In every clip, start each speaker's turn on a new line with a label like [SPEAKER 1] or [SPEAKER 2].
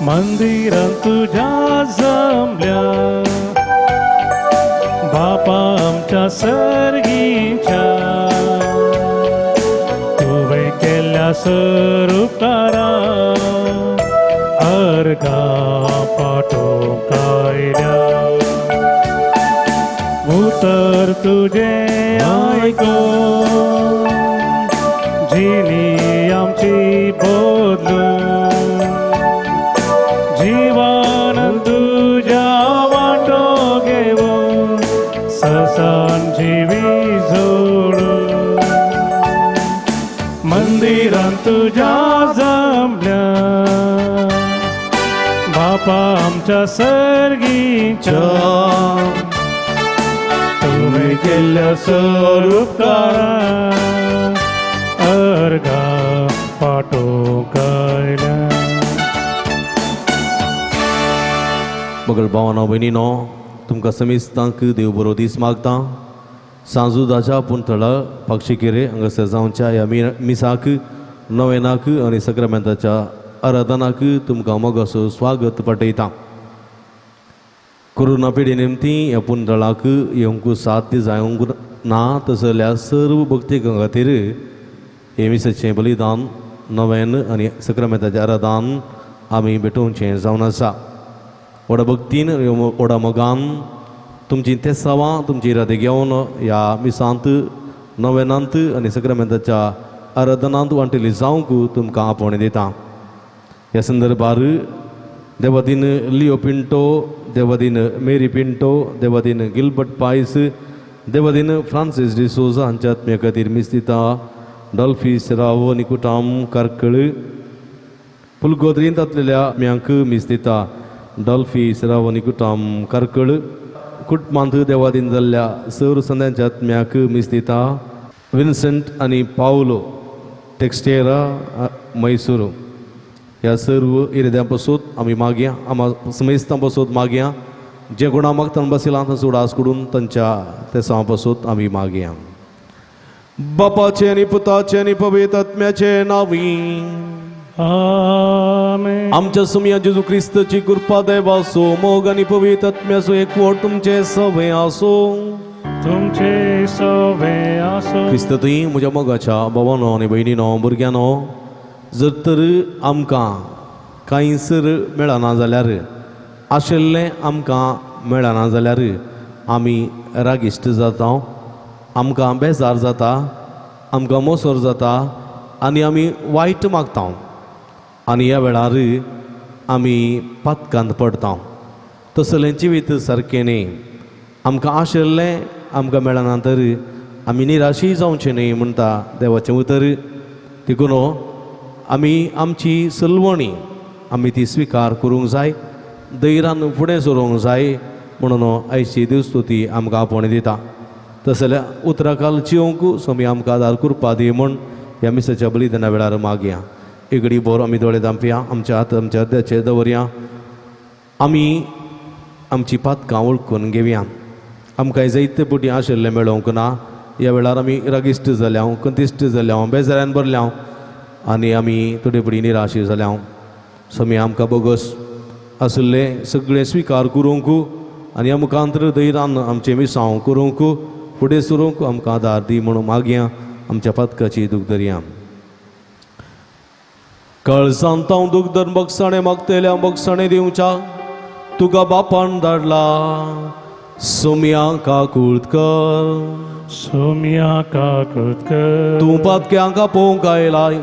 [SPEAKER 1] मंदिरात तुझ्या जमल्या बापा आमच्या सर्गीच्या तुवे केल्या स्वरूपारा अर्गा पाठो कायल्या उतर तुझे ऐको जिनी आमची बोलू जीवन तुझ्या वाटो घेऊन ससांजीवी जोडू मंदिरात तुझ्या जमल्या बापा आमच्या सर्गीच्या तुम्ही केल्या स्वरूपारा अर्गा पाठो कायल्या.
[SPEAKER 2] मगळ भावांनो भयणींनो तुमकां समेस्तांक देव बरो दीस मागता. सांजुदाच्या पुंतळा पक्षिकेरे हांगासर जावच्या ह्या मिसाक नोवेनाक आनी सक्रामेंताच्या आराधनाक तुमकां मोगाचो स्वागत पाठयता. कोरोना पिडी निमती ह्या पुंतळाक येवंक साध्य जावंक ना तसो जाल्यार सर्व भक्तीक खातीर हे मिसाचें बलिदान नोवेन आनी सक्रामेंताचें आराधन आमी भेटोवचें जावन आसा. व्हडा भक्तीन व्हडा मोगान तुमची तेसावां तुमची इरादे घेवन ह्या मिसांत नोवेनांत आनी सक्रामेंताच्या आराधनांत वांटेली जावंक तुमकां आपोवणें दिता. ह्या संदर्भार देवादीन लिओ पिंटो, देवादीन मेरी पिंटो, देवादीन गिल्बर्ट पायस, देवादीन फ्रांसीस डिसोजा हांच्या आत्म्या खातीर मीस दिता. डॉल्फीस राव निकुटाम कारकळ पुलगोद्रींत आसलेल्या आत्म्यांक मीस दिता. डॉल्फीस राव निकुटाम कारकळ कुटमांत देवादीन जाल्ल्या सर संद्यांच्या आत्म्याक मीस दिता. विन्सेंट आनी पावलो टेक्स्टेरा मैसूर ह्या सर्व इरेद्यां पासून आमी मागया आम्हा समेस्तां पासून मागया जे कोणा मागतना बसिलां तांचो उडास करून तांच्या तेसां पासून आमी मागया. बापाचे आनी पुताचे आनी पवित्र आत्म्याचे नांवी
[SPEAKER 1] आमेन.
[SPEAKER 2] आमच्या सुमया जेजू क्रिस्ताची कृपा देवासो मोग आनी पवित्र आत्म्याचो एकवट तुमचे सवे आसो.
[SPEAKER 1] तुमचे सवे आसो.
[SPEAKER 2] क्रिस्त तुयी म्हज्या मोगाच्या भावांनो आनी भयणींनो भुरग्यांनो जर तर आमकां कांयसर मेळना जाल्यार आशिल्लें आमकां मेळना जाल्यार आमी रागिश्ट जाता, आमकां बेजार जाता, आमकां मोसोर जाता आनी आमी वायट मागता आनी ह्या वेळार आमी पातकांत पडटा. तसलें जिवीत सारकें न्ही. आमकां आशिल्लें आमकां मेळना तर आमी निराशी जावचें न्ही म्हणटा देवाचें उतर. देखून आमी आमची सलवणी आमी ती स्विकार करूंक जाय, धैर्यान फुडें सरोंक जाय म्हणून आयची दिवस्तुती आमकां आपोवणें दिता. तशें जाल्यार उतराकाल जिवंक स्वामी आमकां आदार करपा दी म्हूण ह्या मिसाच्या बलिदाना वेळार मागया. एगडी बोर आमी दोळे दांपया, आमच्या हात आमच्या हृदयाचेर दवरया. आमी आमची पातकां वळखून घेवया. आमकां जायते पुटी आशिल्लें मेळोवंक ना. ह्या वेळार आमी रागिश्ट जाल्या, कंतिश्ट जाल्या, बेजाऱ्यान भरल्या आनी आमी थोडे फुडें निराश जाल्या. स्वामी आमकां बोगस आशिल्लें सगळें स्विकार करूंक आनी आमकां धैर्यान आमचें मिसांव करूंक फुडें सरूंक आमकां आदार दी म्हणून मागया. आमच्या पातकाची दूख धरया. कळसांत हांव दूख धर बगसाणें मागतल्या बगसाणें दिवच्या तुका बापान धाडला. सोम्या काकुळकर
[SPEAKER 1] सोम्या काकुळकर
[SPEAKER 2] तूं पातक्यांक आपोवंक आयलाय.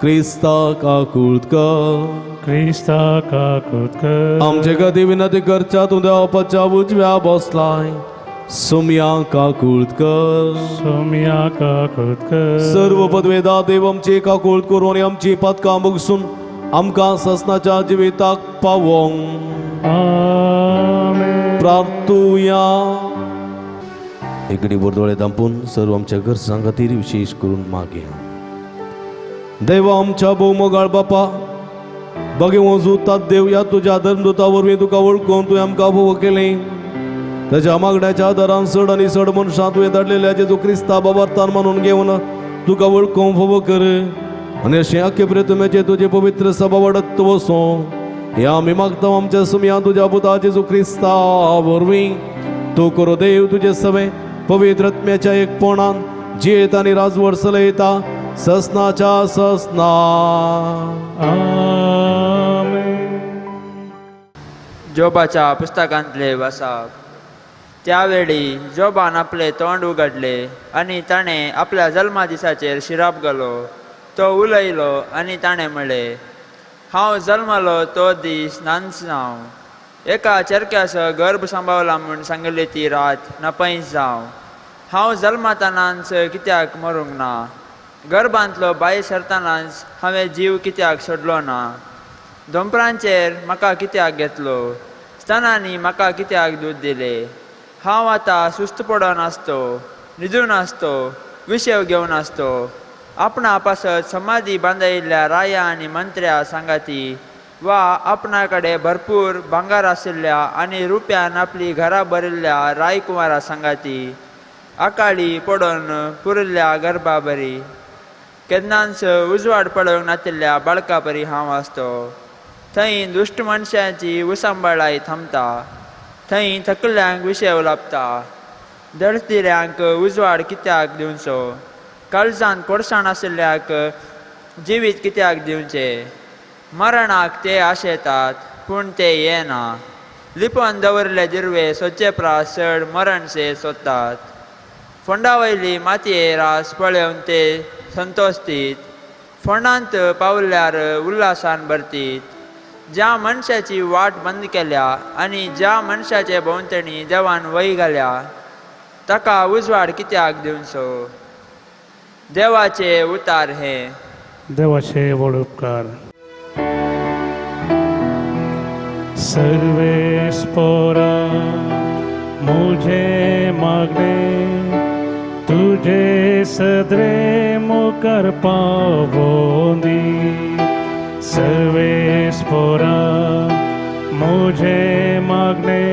[SPEAKER 2] क्रिस्ता काकुळकर
[SPEAKER 1] क्रिस्ता काकुळकर
[SPEAKER 2] आमचे खातीर विनंती करच्या तूं देवाच्या उजव्या बसलाय. सोम्या काकुळकर
[SPEAKER 1] सोम्या काकुळकर
[SPEAKER 2] सर्व पदवेदार देव आमची काकुळत करून आनी आमची पातकां बगसून आमकां ससनाच्या जिविताक पावोंक
[SPEAKER 1] आमेन.
[SPEAKER 2] प्रार्थुया. इकडे बोरदोळे दांपून सर्व आमच्या घरचां खातीर विशेष करून मागया. देवा आमच्या भोवमोगाळ बापा, बगे वचू तात देव या तुझ्या धर्मदुता वरवीं तुका वळखून तुवें आमकां फोव केलें. त्याच्या मागण्याच्या आदारान चड आनी चड मनशां तुवें धाडलेल्या जेजू क्रिस्ता बाबार्थान मानून घेवन तुका वळखून फोव कर. आनी अशें आख्खे प्रेतमेचे तुजे पवित्र सभा वाडत वचूं ह्या आमी मागता आमच्या सुमया तुज्या पुता जेजू क्रिस्ता वरवीं. तूं करो देव तुजे सवे पवित्र आत्म्याच्या एकपणान जियेता आनी राजवट चलयता ससनाच्या ससना.
[SPEAKER 1] आमेन.
[SPEAKER 3] जोबाच्या पुस्तकांतले वाचप. त्यावेळी जोबान आपले तोंड उगडले आनी ताणें आपल्या जल्मा दिसाचेर शिराप घालो. तो उलयलो आनी ताणें म्हणलें, हांव जल्मलो तो दीस नांच जावं. एका चरक्यास गर्भ सांबाळला म्हूण सांगली ती रात नापयस जावं. हांव जल्मातानाच कित्याक मरूंक ना. गर्भांतलो भायर सरतानाच हांवें जीव कित्याक सोडलो ना. दोंपरांचेर म्हाका कित्याक घेतलो. स्तनांनी म्हाका कित्याक दूद दिलें. हांव आतां सुस्त पडोन आसतो, न्हिदून आसतो, विशेव घेवन आसतो. आपणा पासत समाधी बांदयल्ल्या राया आनी मंत्र्या सांगाती वा आपणा कडेन भरपूर भांगार आशिल्ल्या आनी रुप्यान आपली घरां भरिल्ल्या रायकुमारा सांगाती आकाळी पडोन पुरिल्ल्या गर्भा बरी. केन्नाच उजवाड पडोवंक नातिल्ल्या बाळका परी हांव आसतो. थंय दुश्ट मनशांची उसांबाळाय थांबता. थंय थकल्ल्यांक विशेव लाभता. दळतिऱ्यांक उजवाड कित्याक दिवचो. काळजांत कोडसाण आशिल्ल्याक जिवीत कित्याक दिवचे. मरणाक ते आशेतात पूण ते येना. लिपोवन दवरले दिर्वे सोदचेपरास चड मरणशे सोदतात. फोंडा वयली मातये रास पळोवन ते संतोसतीत. फोंडांत पावल्यार उल्हासान भरतीत. ज्या मनशाची वाट बंद केल्या आनी ज्या मनशाचे भोंवतणी देवान वय घाल्या ताका उजवाड कित्याक दिवचो. देवाचे उतार हे.
[SPEAKER 1] देवाचे व्हड उपकार. सर्वेस्परा मुझे मागणे तुझे सदरे मुकर पावोंदी. सर्वेस्परा मुझे मागणे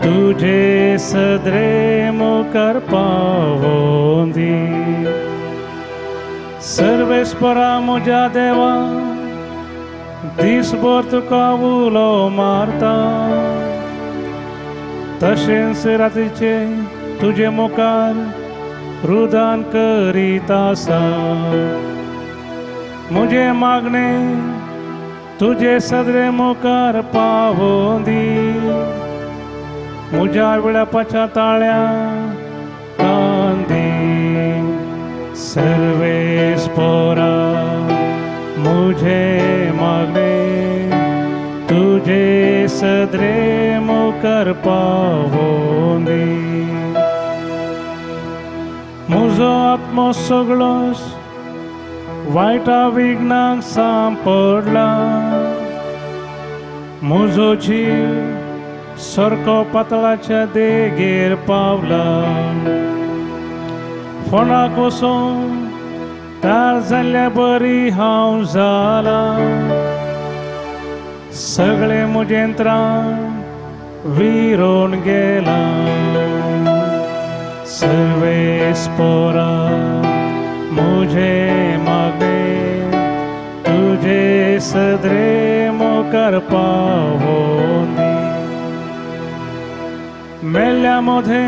[SPEAKER 1] तुझे सदरे मुकर पावोंदी. सर्वेस्परा मुझ्या देवा दिसभर तुका उलो मारता. तशेंच रात्रीचे तुजे मुखार रुदान करीत आसा. मुझे मागणे तुझे सदरे मुखार पावोंदी. मुझ्या विळापाच्या ताळ्या कांदी. सर्वेस्परा मुझे मागणे तुझे सदरे मुखार पावोंदी. म्हजो आत्मो सगळोच वायटा विघ्नाक सांपडला. म्हजो जीव सरको पातळाच्या देगेर पावला. फोंडाक वचून तार जाल्ल्या बरी हांव जाला. सगळे मुजेंत्रान विरोन गेला. सर्वेस्परा मुझे मागणे तुझे सदरे मुखार पावोंदी. मेल्ल्यामध्ये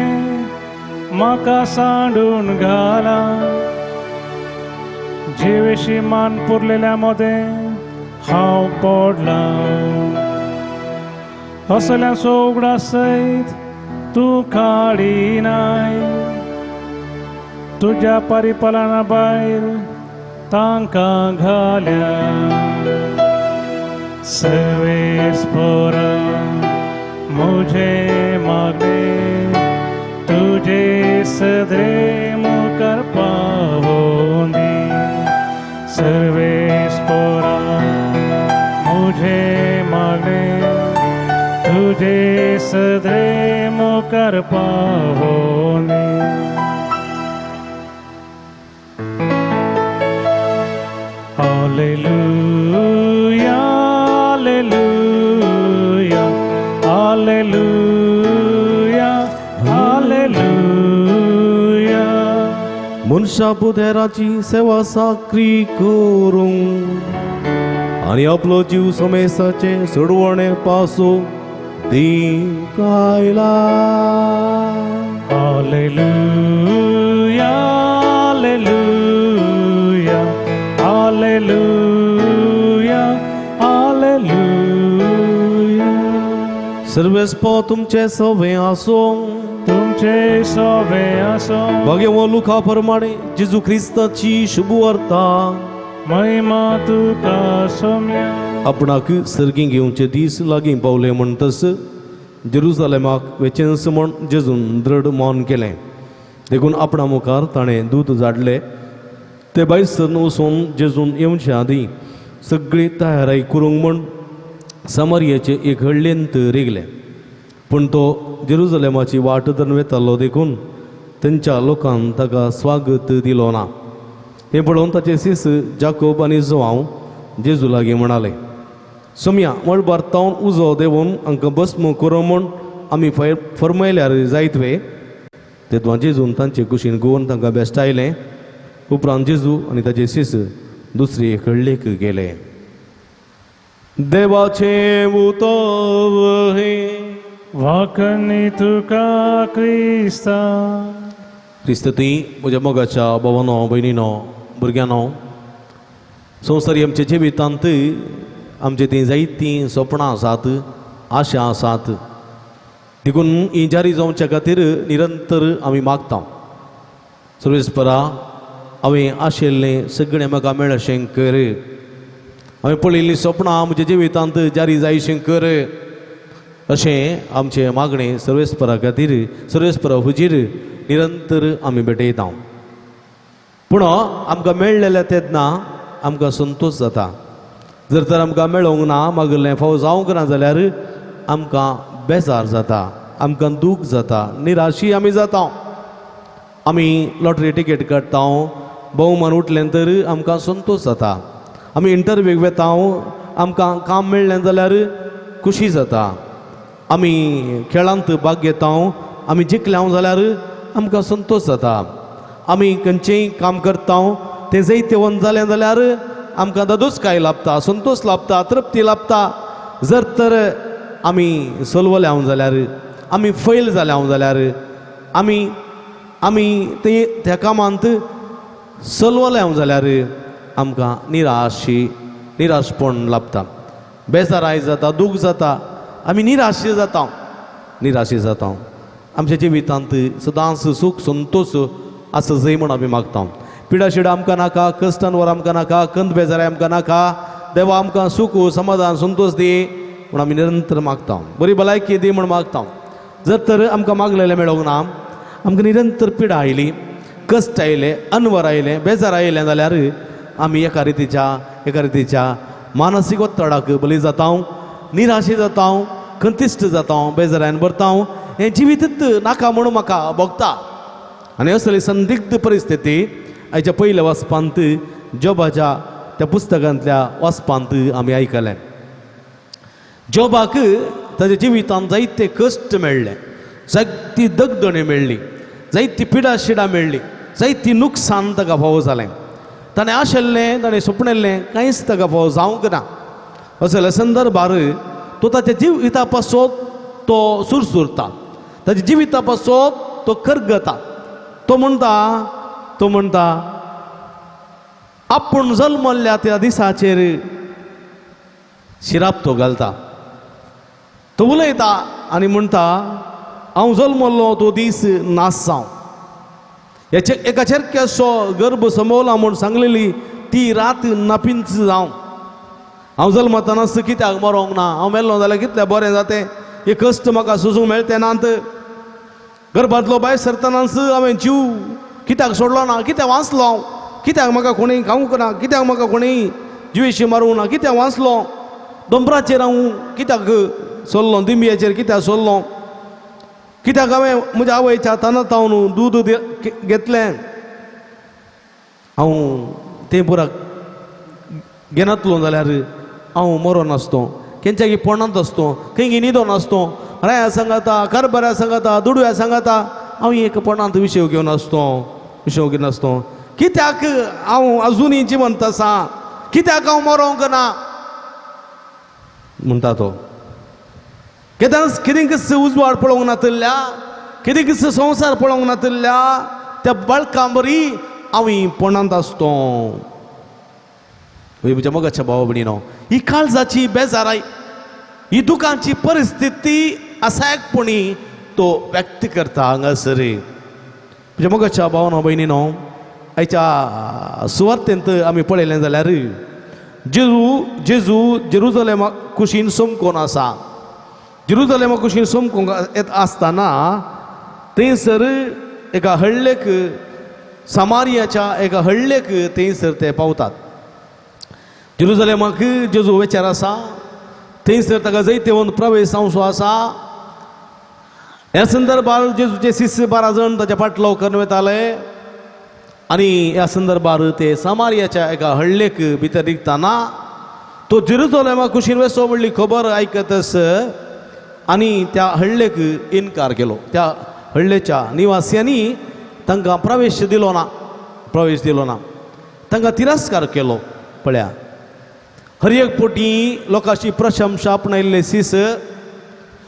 [SPEAKER 1] म्हाका सांडून घाला. जिवेशी मान पुरलेल्या मध्ये हांव पडला. असल्यांचो उगडा सयत तूं काडिनाय. तुझ्या परिपालना भायर तांकां घाल्या. सर्वेस्परा मुझे मागणे तुझे सदरे मुखार पावोंदी. सर्वेस्परा मुझे मागणे तुझे सदरे करपावोनी Hallelujah, hallelujah, hallelujah, hallelujah.
[SPEAKER 2] मनशा पुतेराची सेवा साकरी करूंक आणि आपलो जीव समेसाचे सोडवणे पासून दिकायला
[SPEAKER 1] Hallelujah, hallelujah, hallelujah, hallelujah.
[SPEAKER 2] सर्वेस्प तुमचे सवे आसो
[SPEAKER 1] तुमचे सवे असो
[SPEAKER 2] भाग्यवान लुका प्रमाणे जेजू ख्रिस्ताची शुभ वार्ता
[SPEAKER 1] महिमा तुका सोम्या
[SPEAKER 2] आपणाक सर्गी घेवचे दीस लागीं पावले म्हणटस जेरुसालेमाक वेचेंस म्हण जेजून दृढ मौन केलें देखून आपणा मुखार ताणें दूत धाडले ते भायर सरून वचून जेजून येवचे आदीं सगळी तयाराई करूंक म्हण समारियाचे एक हळ्ळेंत रेगले पूण तो जेरुसालेमाची वाट धरून वेतालो देखून तेंच्या लोकांन ताका स्वागत दिलो ना हें पळोवन ताचे सीस जाकोब आनी जोवांव जेजू लागीं म्हणाले सोम्या मळबार तावन उजो देवून आमकां भस्म करो म्हूण आमी फरमायल्यार जायतवे तेदुआ जेजून तांचे कुशीन गोवन तांकां बेश्टायलें उपरांत जेजू आनी ताचे सीस दुसरे हळ्ळेक गेले देवाचे उतव हे
[SPEAKER 1] वाकनी तुका क्रिस्ता
[SPEAKER 2] क्रिस्ती म्हज्या मोगाच्या भावांनो भयणीनो भुरग्यांनो संवसारी आमच्या जिवितांत आमचे ती जायतीं स्वप्नां आसात आशा आसात देखून ही जारी जावच्या खातीर निरंतर आमी मागता सर्वेस्परा हांवें आशिल्लें सगळें म्हाका मेळशें कर हांवें पळयल्लीं स्वप्नां म्हज्या जिवितांत जारी जायशें कर अशें आमचें मागणें सर्वेस्परा खातीर सर्वेस्परा हुजीर निरंतर आमी भेटयता पूण आमकां मेळ्ळेल्या तेन्ना आमकां संतोश जाता जर तर आमकां मेळोंक ना मागिल्लें फावो जावंक ना जाल्यार आमकां बेजार जाता आमकां दूख जाता निराशी आमी जाता आमी लॉटरी टिकेट काडटा भोवमान उठलें तर आमकां संतोश जाता आमी इंटरव्यूक वेता आमकां काम मेळ्ळें जाल्यार खुशी जाता आमी खेळांत भाग घेता आमी जिखल्या जाल्यार आमकां संतोश जाता आमी खंयचेंय काम करता तें जैतेवन जालें जाल्यार आमकां दादोसकाय लाभता संतोश लाभता तृप्ती लाभता जर तर आमी सोलवल्या जाल्यार आमी फैल जाल्या जाल्यार आमी त्या कामांत सोलवल्या जाल्यार आमकां निराशपण लाभता बेजाराय जाता दूख जाता आमी निराशी जाता आमच्या जिवितांत सदांच सूख संतोष आसा जंय म्हण आमी मागता पिडा शिडा आमकां नाका कश्टांवर आमकां नाका कंद बेजाराय आमकां नाका देवा आमकां सूख समाधान संतोष दी म्हण आमी निरंतर मागता बरी भलायकी दी म्हण मागता जर तर आमकां मागलेलें मेळोंक ना आमकां निरंतर पिडा आयली कश्ट आयले अनवर आयले बेजार आयलें जाल्यार आमी एका रितीच्या मानसीक ओत्तडाक बली जाता निराशी जाता कंतिश्ट जाता बेजारान भरता हें जिवीतच नाका म्हणून म्हाका भोगता आनी असली संदिग्ध परिस्थिती आयच्या पयल्या वाचपांत जोबाच्या त्या पुस्तकांतल्या वाचपांत आमी आयकलें जोबाक ताच्या जिवितांत जायते कश्ट मेळ्ळे जायती दगदणी मेळ्ळी जायती पिडा शिडा मेळ्ळी जायती नुकसान ताका फावो जालें ताणें आशिल्लें ताणें सपणिल्लें कांयच ताका फावो जावंक ना असल्या संदर्भार तो ताच्या जिविता पासत तो सुरसुरता ताच्या जिविता पासत तो करगता तो म्हणटा आपूण जल्मल्ल्या त्या दिसाचेर शिराप तो घालता तो उलयता आनी म्हणटा हांव जल्मल्लो तो दीस नास जावं एका चेरकेसो गर्भ संभोवला म्हूण सांगलेली ती रात नापिंच जावं हांव जल्मतानाच कित्याक मरोंक ना हांव मेल्लो जाल्यार कितलें बरें जातें हे कश्ट म्हाका सोसूंक मेळटे नात गर्भांतलो भायर सरतनाच हांवें जीव कित्याक सोडलो ना कित्याक वाचलो कित्याक म्हाका कोणीय खावंक ना कित्याक म्हाका कोणीय जिवेशी मारूंक ना कित्याक वाचलो दोंबराचेर हांव कित्याक सोल्लो दिंबयेचेर कित्याक सोल्लो कित्याक हांवें म्हज्या आवयच्या हातांत हांव दूद घेतलें हांव तें पुराक घेनातलो जाल्यार हांव मरो नासतो केंच्यागी पोणांत आसतो खंय न्हिदो नासतो राया सांगाता कारबारा सांगाता दुडव्या सांगाता हांव एक पोणांत विशय घेवन आसतो विशय घेवन आसतो कित्याक हांव अजुनूय जिवंत आसा कित्याक हांव मरोंक ना म्हणटा तो कितें कस उजवाड पळोवंक नातल्या कितें कस संवसार पळोवंक नातल्या त्या बाळकां बरी हांव पोणांत आसतो म्हज्या मोगाच्या भावा भयणीनो ही काळजाची बेजाराय ही दुखांची परिस्थिती असायकपणी तो व्यक्त करता हांगासर म्हज्या मोगाच्या भावानो भयणीनो आयच्या सुवातेंत आमी पळयलें जाल्यार जेजू जेरुजलेमा कुशीन सोमकोन आसा जेरुजलेमा कुशीन सोमकोंक येत आसतना थंयसर एका हळ्ळेक समारियाच्या एका हळ्ळेक थंयसर ते पावतात जेरुजलेमाक जेजू वेचार आसा थंयसर ताका जायते वोन प्रवेश जावचो आसा ह्या संदर्भार जेजूचे शिष्य 12 जण ताच्या फाटलो करून वताले आनी ह्या संदर्भार ते समारियाच्या एका हळ्ळेक भितर निघताना तो जेरुजलेमा कुशीन वचो म्हणली खबर आयकतस आनी त्या हळ्ळेक इन्कार केलो त्या हळ्ळेच्या निवासियांनी तांकां प्रवेश दिलो ना तांकां तिरस्कार केलो पळया हर एक पोटी लोकांची प्रशंसा आपणायल्ले सीस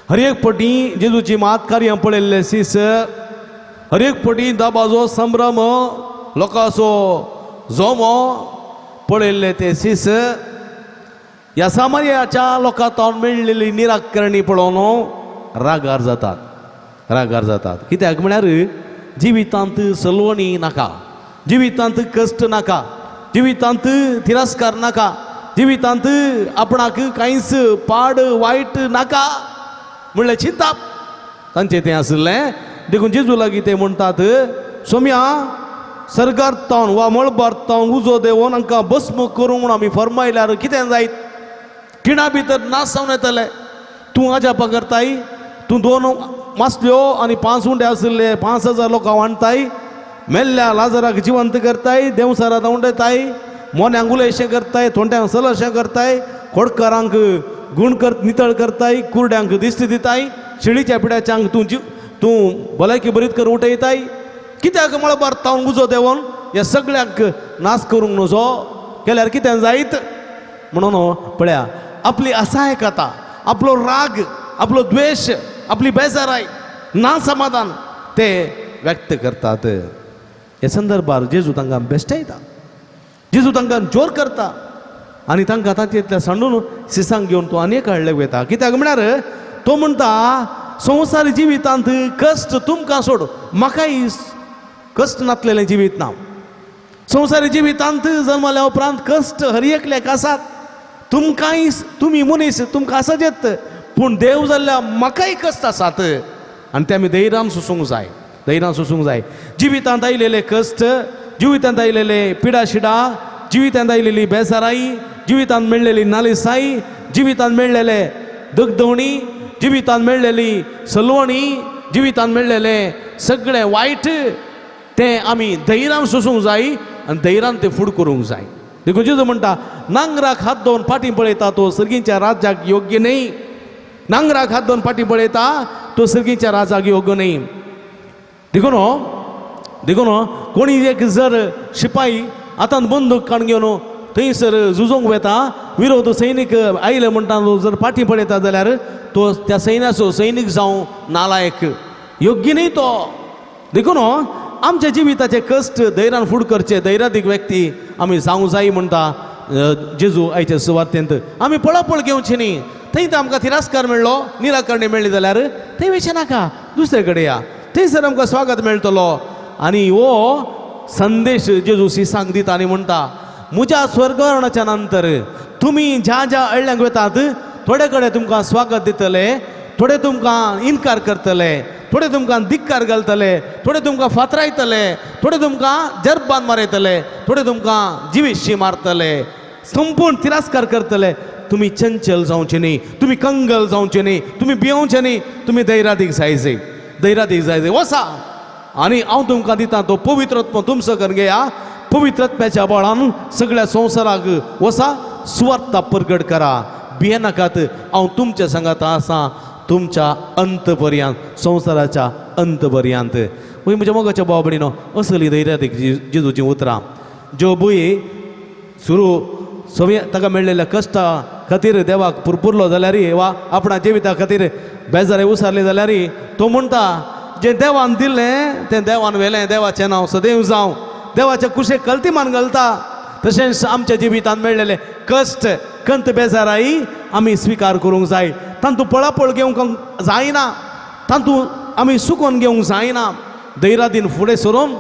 [SPEAKER 2] हर एक पोटी जेजूची मातकार्यां पळयल्ले सीस हर एक पोटी दाबाजो संभ्रम लोकांचो जोमो पळयल्ले ते सीस ह्या सामार्याच्या लोकां तोंड मेळिल्ली निराकरणी पळोवन रागार जातात कित्याक म्हळ्यार जिवितांत सलवणी नाका जिवितांत कश्ट नाका जिवितांत तिरस्कार नाका जिवितांत आपणाक कांयच पाड वायट नाका म्हणलें चिंताप तांचें तें आसलें देखून जेजू लागीं ते म्हणटात सोम्या सर्गार्थावन वा मळबार्थावन उजो देवून हांकां भस्म करूंक म्हूण आमी फर्मायल्यार कितें जायत खिणा भितर नास जावन येतले तूं आजापा करताय तूं 2 मासल्यो आनी 5 उंडे आशिल्ले 5000 लोकां वांडटाय मेल्ल्या लाजराक जिवंत करताय देवसारांत उंडयताय मोन्यांक उलयशें करताय थोंड्यांक सलशें करताय खोडकारांक नितळ करताय कुरड्यांक दिश्टी दिताय शिळीच्या पिड्याच्यांक तूं भलायकी बरीत करून उठयताय कित्याक मळबार तावन उजो देवून ह्या सगळ्यांक नाश करूंक नजो केल्यार कितें जायत म्हणून पळया आपली असहायकता आपलो राग आपलो द्वेष आपली बेजाराय ना समाधान ते व्यक्त करतात ह्या संदर्भार जेजू तांकां बेश्टायता जेजू तांकां जोर करता आनी तांकां तांतल्या सांडून सिसांक घेवन तो आनी एका हळ्ळेक वयता कित्याक म्हळ्यार तो म्हणटा संवसारी जिवितांत कश्ट तुमकां सोड म्हाकाय कश्ट नातलेलें जिवीत ना संवसारी जिवितांत जल्मल्या उपरांत कश्ट हर एकल्याक आसात तुमकांय तुमी मनीस तुमकां आसात येत पूण देव जाल्ल्या म्हाकाय कश्ट आसात आनी ते आमी धैर्यान सोसूंक जाय जिवितांत आयिल्ले कश्ट जिवितांत आयिल्ले पिडा शिडा जिवितांत आयिल्ली बेजाराई जिवितांत मेळिल्ली नालिसाई जिवितांत मेळिल्ले दगदवणी जिवितांत मेळिल्ली सलवणी जिवितांत मेळिल्ले सगळे वायट ते आमी धैर्यान सोसूंक जाय आनी धैर्यान ते फूड करूंक जाय देखून जेजू म्हणटा नांगराक हात दोवन फाटीं पळयता तो सर्गीच्या राज्याक योग्य न्ही नांगराक हात दोवन फाटीं पळयता तो सर्गीच्या राज्याक योग्य न्ही देखून कोणी एक जर शिपाई हातांत बंदूक काडून घेवन थंयसर झुजोंक वता विरोध सैनीक आयले म्हणटा जर फाटीं पळयता जाल्यार तो त्या सैन्याचो सैनीक जावं नालायक योग्य न्ही तो देखून आमच्या जिविताचे कश्ट धैर्यान फूड करचे धैर्यादीक व्यक्ती आमी जावंक जाय म्हणटा जेजू आयच्या सुवातेंत आमी पळपळ घेवची न्ही थंय तर आमकां तिरस्कार मेळ्ळो निराकरणी मेळ्ळी जाल्यार थंय वयचे नाका दुसरे कडेन या थंयसर आमकां स्वागत मेळटलो आनी हो संदेश जेजू सिसांक दिता आनी म्हणटा म्हज्या स्वर्गवरणाच्या नंतर तुमी ज्या ज्या हळ्ळ्यांक वतात थोडे कडेन तुमकां स्वागत दितले थोडे तुमकां इन्कार करतले थोडे तुमकां धिक्कार घालतले थोडे तुमकां फातरायतले थोडे तुमकां जरबान मारयतले थोडे तुमकां जिवीशी मारतले संपूर्ण तिरस्कार करतले तुमी चंचल जावचे न्ही तुमी कंगल जावचे न्ही तुमी भियोवचे न्ही तुमी धैर्यादीक जायचे दैरादी जाय वसा आनी हांव तुमकां दिता तो पवित्रत्व तुमचो कर घेया पवित्रत्म्याच्या बळान सगळ्या संवसाराक वसा सुवार्ता प्रगट करा भियेनाकात हांव तुमच्या सांगात आसा तुमच्या अंत पर्यंत संवसाराच्या अंत पर्यंत म्हज्या मोगाच्या भाव भयणीनो असली दैरादीक जेजूची उतरां ज्यो बुये सुरू सगळे ताका मेळिल्ल्या कश्टा खातीर देवाक पुरपुरलो जाल्यार वा आपणा जिविता खातीर बेजारे उसारले जाल्यार तो म्हणटा जें देवान दिल्लें तें देवान व्हेलें देवाचें नांव सदैव जावं देवाच्या कुशेक कल्तीमान घालता तशेंच आमच्या जिवितांत मेळिल्ले कश्ट कंत बेजाराई आमी स्विकार करूंक जाय तातूंत पळापळ घेवंक जायना तातूंत आमी सुकोवन घेवंक जायना दैरादीन फुडें सरून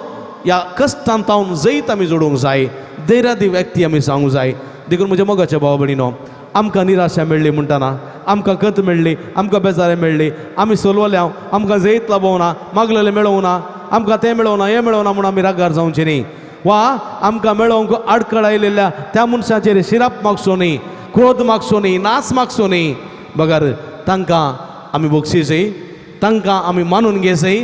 [SPEAKER 2] ह्या कश्टांत तावन जैत आमी जोडूंक जाय दैरादी व्यक्ती आमी जावंक जाय देखून म्हज्या मोगाच्या भाव भयणीनो आमकां निराशा मेळ्ळी म्हणटाना आमकां कत मेळ्ळी आमकां बेजारे मेळ्ळी आमी सोलवल्या आमकां जैत लाभोवना मागलेलें मेळोवं ना आमकां तें मेळोवना हें मेळोवना म्हूण आमी रागार जावचें न्ही वा आमकां मेळोवंक आडखळ आयिल्ल्या त्या मनशाचेर शिराप मागचो न्ही क्रोध मागचो न्ही नास मागचो न्ही बगार तांकां आमी बक्षिसय तांकां आमी मानून घेसय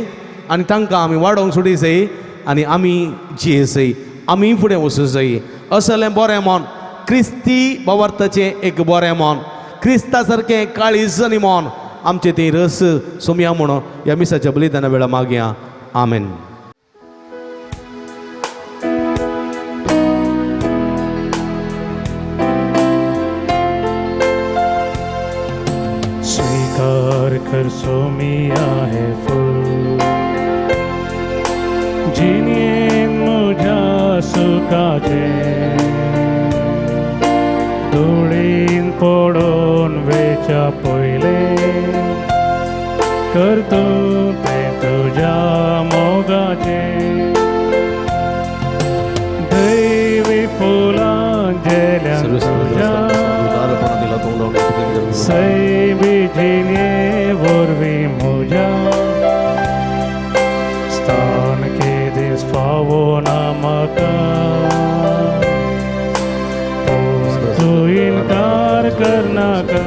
[SPEAKER 2] आनी तांकां आमी वाडोवंक सोडिसय आनी आमी जियेसय आमी फुडें वचूसय असलें बरें मन क्रिस्ती भावार्थाचें एक बरें मन क्रिस्ता सारकें काळीज आनी मन आमचें तें रस सोमया म्हणून ह्या मिसाच्या बलिदाना वेळा मागया आमेन.
[SPEAKER 1] स्वीकार कर सोमिया है फूल जिन्हें मुझा सुखाचे धुळीन पडोन वेच्या पयले करतो ते तुझ्या मोगाचे दैवी फुलां जेल्या तुझ्या सैबी जिने वरवी म्हज्या स्थान केदीस फावो ना म्हाका तूं इन्कार करनाका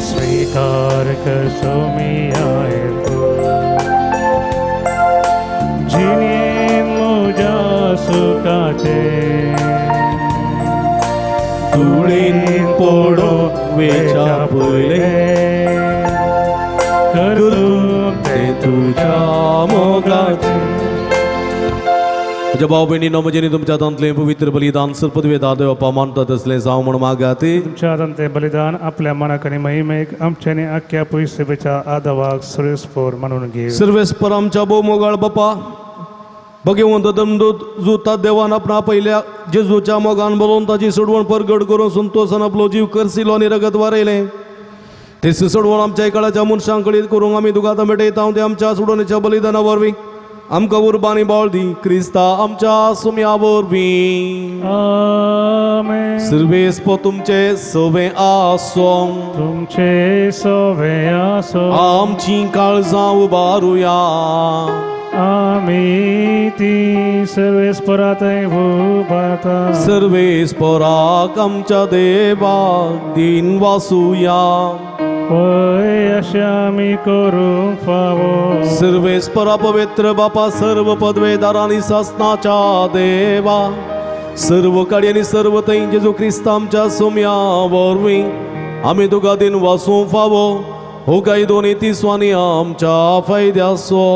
[SPEAKER 1] स्वीकार कर सोमिया जिने म्हज्या सुखाचे
[SPEAKER 2] धुळीन पडो वेच्या पयले करूं तें तुज्या मोगाचे. म्हज्या भाव भयणीनो म्हजें न्ही तुमच्या दांतलें पवित्र बलिदान सर्पद्वेदा देवपा मानतात तसलें जावं म्हूण मागात.
[SPEAKER 1] तुमच्या दांते बलिदान आपल्या मनाक आनी महिमेक आमच्या आनी आख्या पयसेवेच्या आदवाक सर्वेस्पोर मानून घे.
[SPEAKER 2] सर्वेस्पर आमच्या भोव मोगाळ बापा भगवंत दमदूत जुता देवान आपणा पयल्या जेजूच्या मोगान बोलोवन ताची सोडवण परगट करून संतोषान आपलो जीव करसिलो आनी रगत वारयलें ते सोडवण आमच्या काळाच्या मनशां कडेन करूंक आमी तुका आतां मेटयता ते आमच्या सोडवणेच्या बलिदाना वरवीं आमकां उर्बानी बाळ दी क्रिस्ता आमच्या सुम्या वरवीं
[SPEAKER 1] आमेन.
[SPEAKER 2] सर्वेस्प तुमचे सवे आसो
[SPEAKER 1] तुमचे सवे आसो
[SPEAKER 2] आमची काळजां उबारुया
[SPEAKER 1] आमी ती सर्वेस्परांतय उबारता
[SPEAKER 2] सर्वेस्पराक आमच्या देवाक दिन वासुया
[SPEAKER 1] पळय अशें आमी करूंक फावो
[SPEAKER 2] सर्वेस्परा पवित्र बापा सर्व पदवेदारांनी सासनाच्या देवा सर्व काडी आनी सर्व थंय जेजू क्रिस्त आमच्या सोम्या वरवीं आमी तुका दिन वासूंक फावो हो काय दोनी तिसवांनी आमच्या फायद्याचो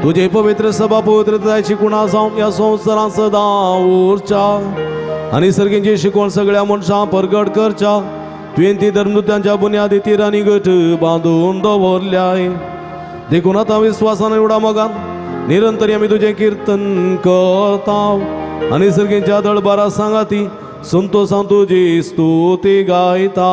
[SPEAKER 2] तुझे पवित्र सभा पवित्रताय शिकून जावन ह्या संवसारांत सदां उरच्या आनी सर्गेची शिकवण सगळ्या मनशां परगट करच्या तुवें ती धर्मदुतांच्या बुन्यादीचेर आनी घट बांदून दवरल्याय देखून आतां विस्वासान एवढा मोगान निरंतरी आमी तुजें कीर्तन करता आनी सर्गेच्या दळबारा सांगाती संतोषान तुजी स्तुती गायता.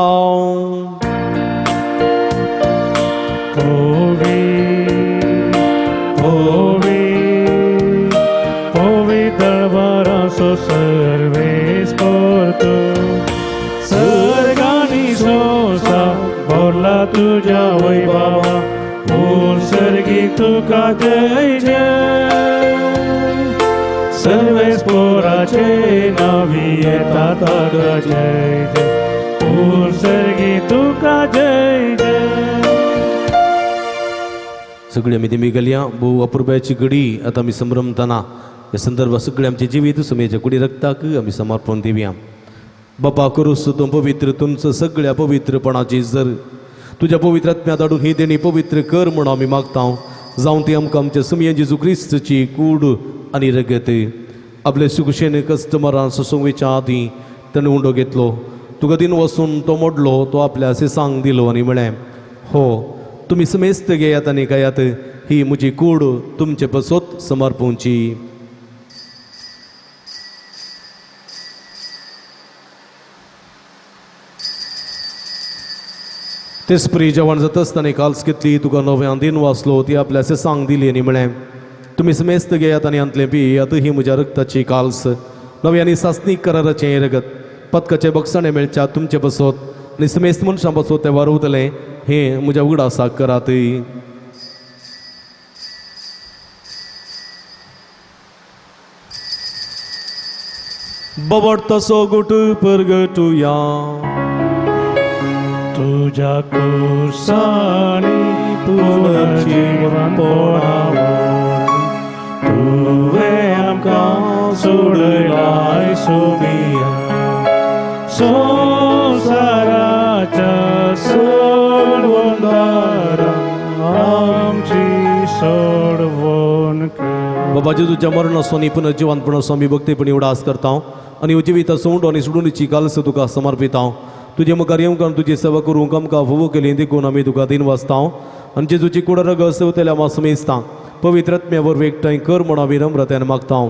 [SPEAKER 1] दळबारांचो सर्वेस्पर तूं सर्गांनी संवसार भरला तुज्या वैभवा मूळ सर्गी तुका जय जय सर्वेस्पराचे नावी येता ताका जय जय मूळ सर्गी तुका जय जय
[SPEAKER 2] सगळी आमी तेमी गेल्या भोव अपुरबाची घडी आतां आमी संभ्रमतना ह्या संदर्भात सगळे आमचे जिवीत सुमेच्या कुडी रक्ताक आमी समर्पण दिवया. बापा करूस तूं पवित्र तुमचं सगळ्या पवित्रपणाची जर तुझ्या पवित्र आत्म्यात हाडून ही देणी पवित्र कर म्हणून आमी मागता. जावं ती आमकां आमच्या सुमया जेजू क्रिस्तची कूड आनी रगत आपले सुखशेन कस्टमरां ससोवेच्या आदीं ताणें उंडो घेतलो. तुका दिन वचून तो मोडलो तो आपल्या सेसांक दिलो आनी म्हळें हो तुमी समेस्त घेयात आनी खायात ही म्हजी कूड तुमचे पसोत समर्पूंची. तेच परी जेवण जाता आसतना काल्स घेतली तुका नव्यान दिन वाचलो ती आपल्या सेसांक दिली आनी म्हळें तुमी समेस्त घेयात आनी अंतलें पियात ही म्हज्या रक्ताची काल्स नव्यानी सासणीक कराराचें रगत पदकाचे बक्षणे मेळच्या तुमचे बसोत आनी समेस्त मनशां बसोत तें वारवतलें हें म्हज्या उगडासाक करात. बवड तसो गुट परगटुया
[SPEAKER 1] तुझ्या कुर्सानी पुनर्जीवन पोळावून तुवें आमकां सोडलाय सुमिया संवसाराच्या सोडवणदारा आमची सोडवण कर.
[SPEAKER 2] बाबा जेजूच्या मरणासोनी पुनर्जीवनपणासो आमी भक्तीपणी उडास करता आनी जिविता सोंड आनी सोडूनची काल्स तुका समर्पिता. तुजे मुखार येवंक तुजी सेवा करूंक आमकां फोव केली देखून आमी तुका दिन वाचता आनी जेजूची कुडा रगत सेवतल्या आमी समेजता. पवित्र आत्म्या वरवीं एकठांय कर म्हणून आमी नम्रतेन मागता.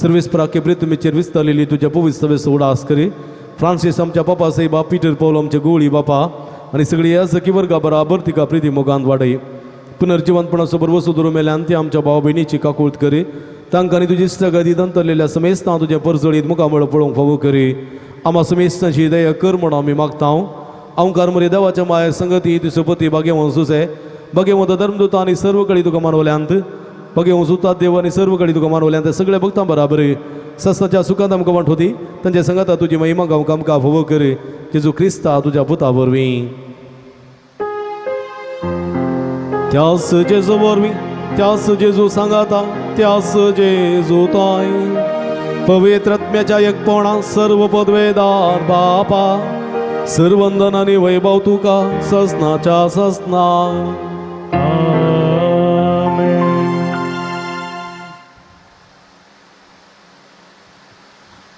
[SPEAKER 2] सर्वेस्पराके प्रितमेचेर विस्तारलेली तुज्या पवित्र सभेचो उडास करी. फ्रांसीस आमच्या बापा साहेबा पीटर पौल आमच्या गोळी बापा आनी सगळी ह्या सखी वर्गा बराबर तिका प्रिती मोगांत वाडय. पुनर्जीवनपणाचो बरोबर सुदरू मेल्यान ती आमच्या भाव भयणीची काकूळट करी. तांकां आनी तुजी इश्टगादी अंतरलेल्या समेस्तां तुजे परजळीत मुखामळ पळोवंक फावो करी. आम्हा समेस्तांची दया कर म्हणून आमी मागता. अवकार मरे देवाच्या मायेर संगती तिसोपती भाग्यवंत सुसे भाग्यवंत धर्मदूता आनी सर्व कडेन तुका मानवल्यांत भाग्यवंत सुतात देव आनी सर्व कडेन तुका मानवल्यांत सगळ्या भक्तां बराबर सस्ताच्या सुखांत आमकां वांट होती तांच्या संगता तुजी महिमा गावंक आमकां फोव कर. जेजू क्रिस्ता तुज्या पुता वरवीं त्यास जेजू वरवीं त्यास जेजू सांगाता त्यास जेजू ताय पवित्र आत्म्याच्या एकपणां सर्व पदवेदार बापा सर्वंदन आनी वैभव तुका ससनाच्या ससना.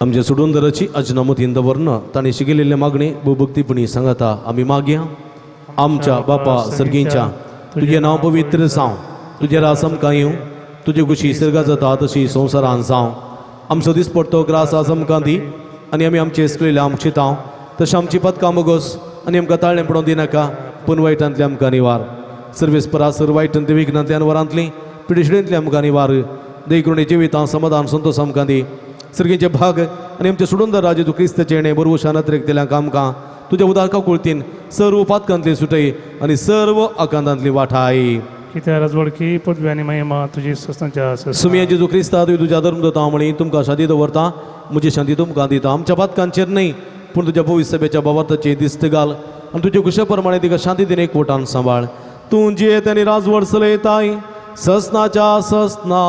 [SPEAKER 2] आमच्या सुडोंदराची अजनामतीन दवरना ताणें शिकिल्ले मागणे भक्तीपणी सांगता आमी मागया. आमच्या बापा सर्गींच्या तुजें नांव पवित्र जावं तुजें रास आमकां येवं तुजे कुशी सर्गा जाता तशी संवसारांत जावं. आमचो दिसपडटो ग्रास आज आमकां दी आनी आमी आमचे इसकलेले आमकां चितांव तशें आमची पदकां मोगोस आनी आमकां ताळें पडोवन दिनाका पूण वायटांतली आमकां निवार. सर्वेस्परा सर वायट विघ्नांतल्यान वरांतली पिडिशडेंतली आमकां निवार. देखून जिवितां समाधान संतोश आमकां दी. सर्गीचे भाग आनी आमचे सुडोंदर राजे तूं क्रिस्त चेणे बरोवशान अतिरेक्तेल्यांक आमकां तुज्या उदारका कुळतीन सर्व पातकांतली सुटय आनी सर्व आकांतांतली वाठाय.
[SPEAKER 1] कित्याक राजवडकी पदवी आनी महिमा तुजी सस्तांच्या
[SPEAKER 2] सुमिया जेजू क्रिस्ता तुवें तुज्या धर्मदता म्हणी तुमकां शांती दवरता म्हजी शांती तुमकां दिता. आमच्या पातकांचेर न्हय पूण तुज्या पवित्र सभेच्या बाबताची दिस्त घाल आनी तुज्या कुशे प्रमाणे तिका शांती दिन एकवटान सांबाळ. तूं जियेत आनी राजवड चलयताय ससनाच्या ससना.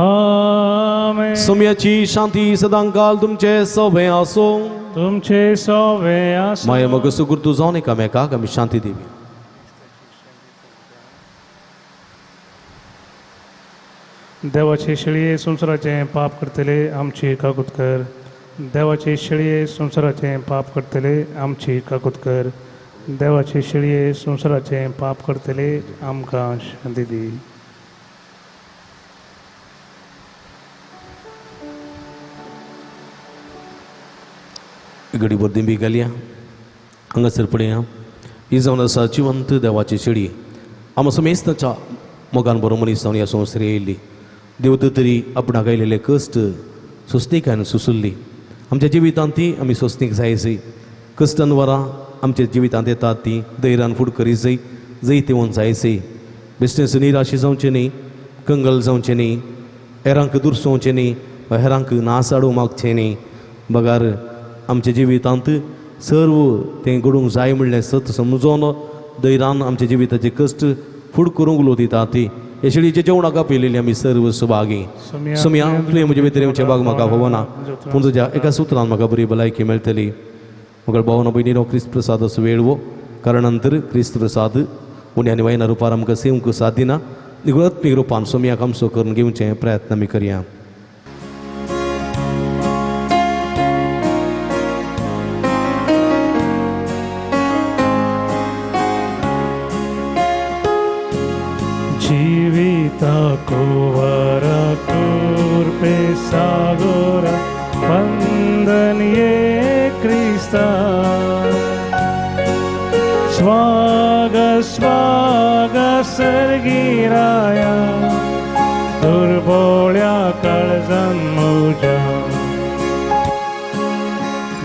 [SPEAKER 1] आमेन.
[SPEAKER 2] सुमयाची शांती सदांकाल तुमचे सभे आसूं.
[SPEAKER 1] तुमचे सवे आसूं.
[SPEAKER 2] माया मग सुगुर्तू जावन एकामेकाक आमी शांती दिवया.
[SPEAKER 1] देवाचे शेळये संवसाराचें पाप करतले आमची काकूत कर. देवाचे शेळये संवसाराचें पाप करतले आमची काकूत कर. देवाचे शेळये संवसाराचें पाप करतले आमकां शांती दी.
[SPEAKER 2] घडी भर दिंबी घालया हांगासर पळया. ही जावन आसा जिवंत देवाची शेळी. आमच्या समेस्ताच्या मोगान बरो मनीस जावन ह्या संवसार येयल्ली. देवता तरी आपणाक आयिल्ले कश्ट सोंसणीकायन सुसुल्ली. आमच्या जिवितांत ती आमी सोंसणीक जायची. कश्टान वरां आमच्या जिवितांत येतात ती धैर्यान फुड करी जाय जैत येवन जायची. बेश्टेच निराशी जावचें न्ही कंगल जावचें न्ही हेरांक दुरसोवचें न्ही हेरांक नास हाडूंक मागचें न्ही. बगार आमच्या जिवितांत सर्व तें घडूंक जाय म्हणलें सत समजोन धैर्यान आमच्या जिविताचे कश्ट फूड करूंक उलो दिता ती हे शेळीचे जेवणाका पेलेली आमी सर्व सुभागी सुमया तुवें म्हजे भितर येवचें भाग म्हाका खबना पूण तुज्या एका सुत्रान म्हाका बरी भलायकी मेळटली म्हाका भावना भयणीनो क्रिस्त प्रसाद असो वेळवो कारण नंतर क्रिस्त प्रसाद उणी आनी वायना रुपार आमकां सेवंक साथ दिना निगळत्मीक रुपान सुमयाक आमचो करून घेवचें प्रयत्न आमी करया
[SPEAKER 1] జీవితకు వరకు సాగోర వందనియే క్రీస్తా स्वाग स्वाग सर्गिराया दुर्बोळ्या काळजान म्हज्या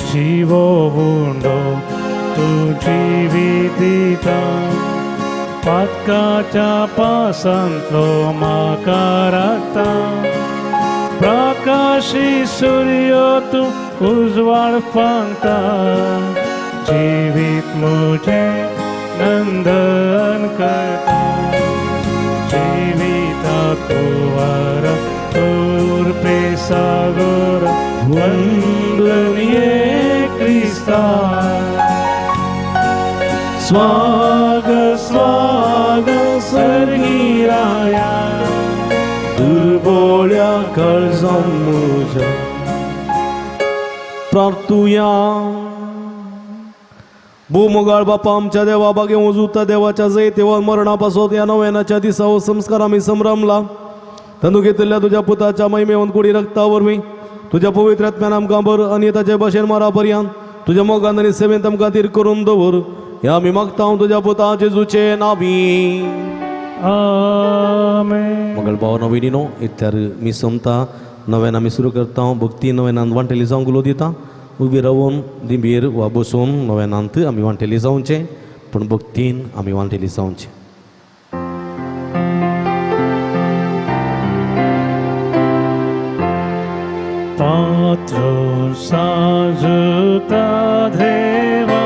[SPEAKER 1] जिवो उंडो तूं जिवीत दिता पातकाच्या पासांतलो म्हाका राखता प्रकाशी सूर्य तूं उजवाड फांगता जीवित मुझे नंदन करता जीविता कुवार दूर पे सागोर वंदनीय क्रिस्ता स्वाग स्वाग सर्गिराया दुर्बोळ्या काळजान म्हज्या
[SPEAKER 2] प्रार्थुया भूमोगाळ बापा आमच्या देवा बागे वजूता देवाच्या जैतेवर मरणापासून या नव्यानाच्या दिसा हो संस्कार आम्ही संभ्रमला तांदूळ घेतलेल्या तुझ्या पुताच्या महिमेवन कुडी रक्तावर मी तुझ्या पवित्र आत्म्यान आमकां बर आनी ताचे भाशेन मारा पर्यंत तुझ्या मोगान आनी सेवेंत आमकां तीर करून दवर हे आमी मागता तुझ्या पुता जेजूचे नावी
[SPEAKER 1] आमेन
[SPEAKER 2] मंगळ भाव नवीनीनो इत्यार मी समता नव्यान आमी सुरू करता भक्ती नव्यानान वांटेली जावंक उलो दिता उबी रावून दिंबीर वा बसून नव्यानांत आमी वांटेली जावचें पूण भक्तीन आमी वांटेली जावचें
[SPEAKER 1] पात्र साजुता देवा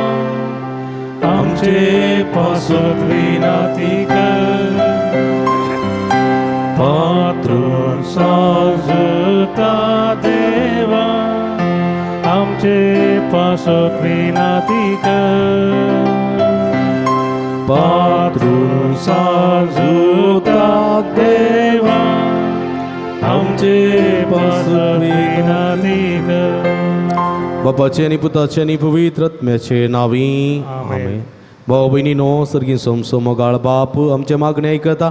[SPEAKER 1] आमचे पासत विनाती कर पात्र साजुता देवा आमचे पासत विनाती कर पात्रून साजुता देवा आमचे पासत विनाती कर
[SPEAKER 2] बापाचे आनी पुताचे आनी पवित्र आत्म्याचे नावी आमेन भाव भयणीनो सर्गी सोमसो मोगाळ बाप आमचे मागणे आयकता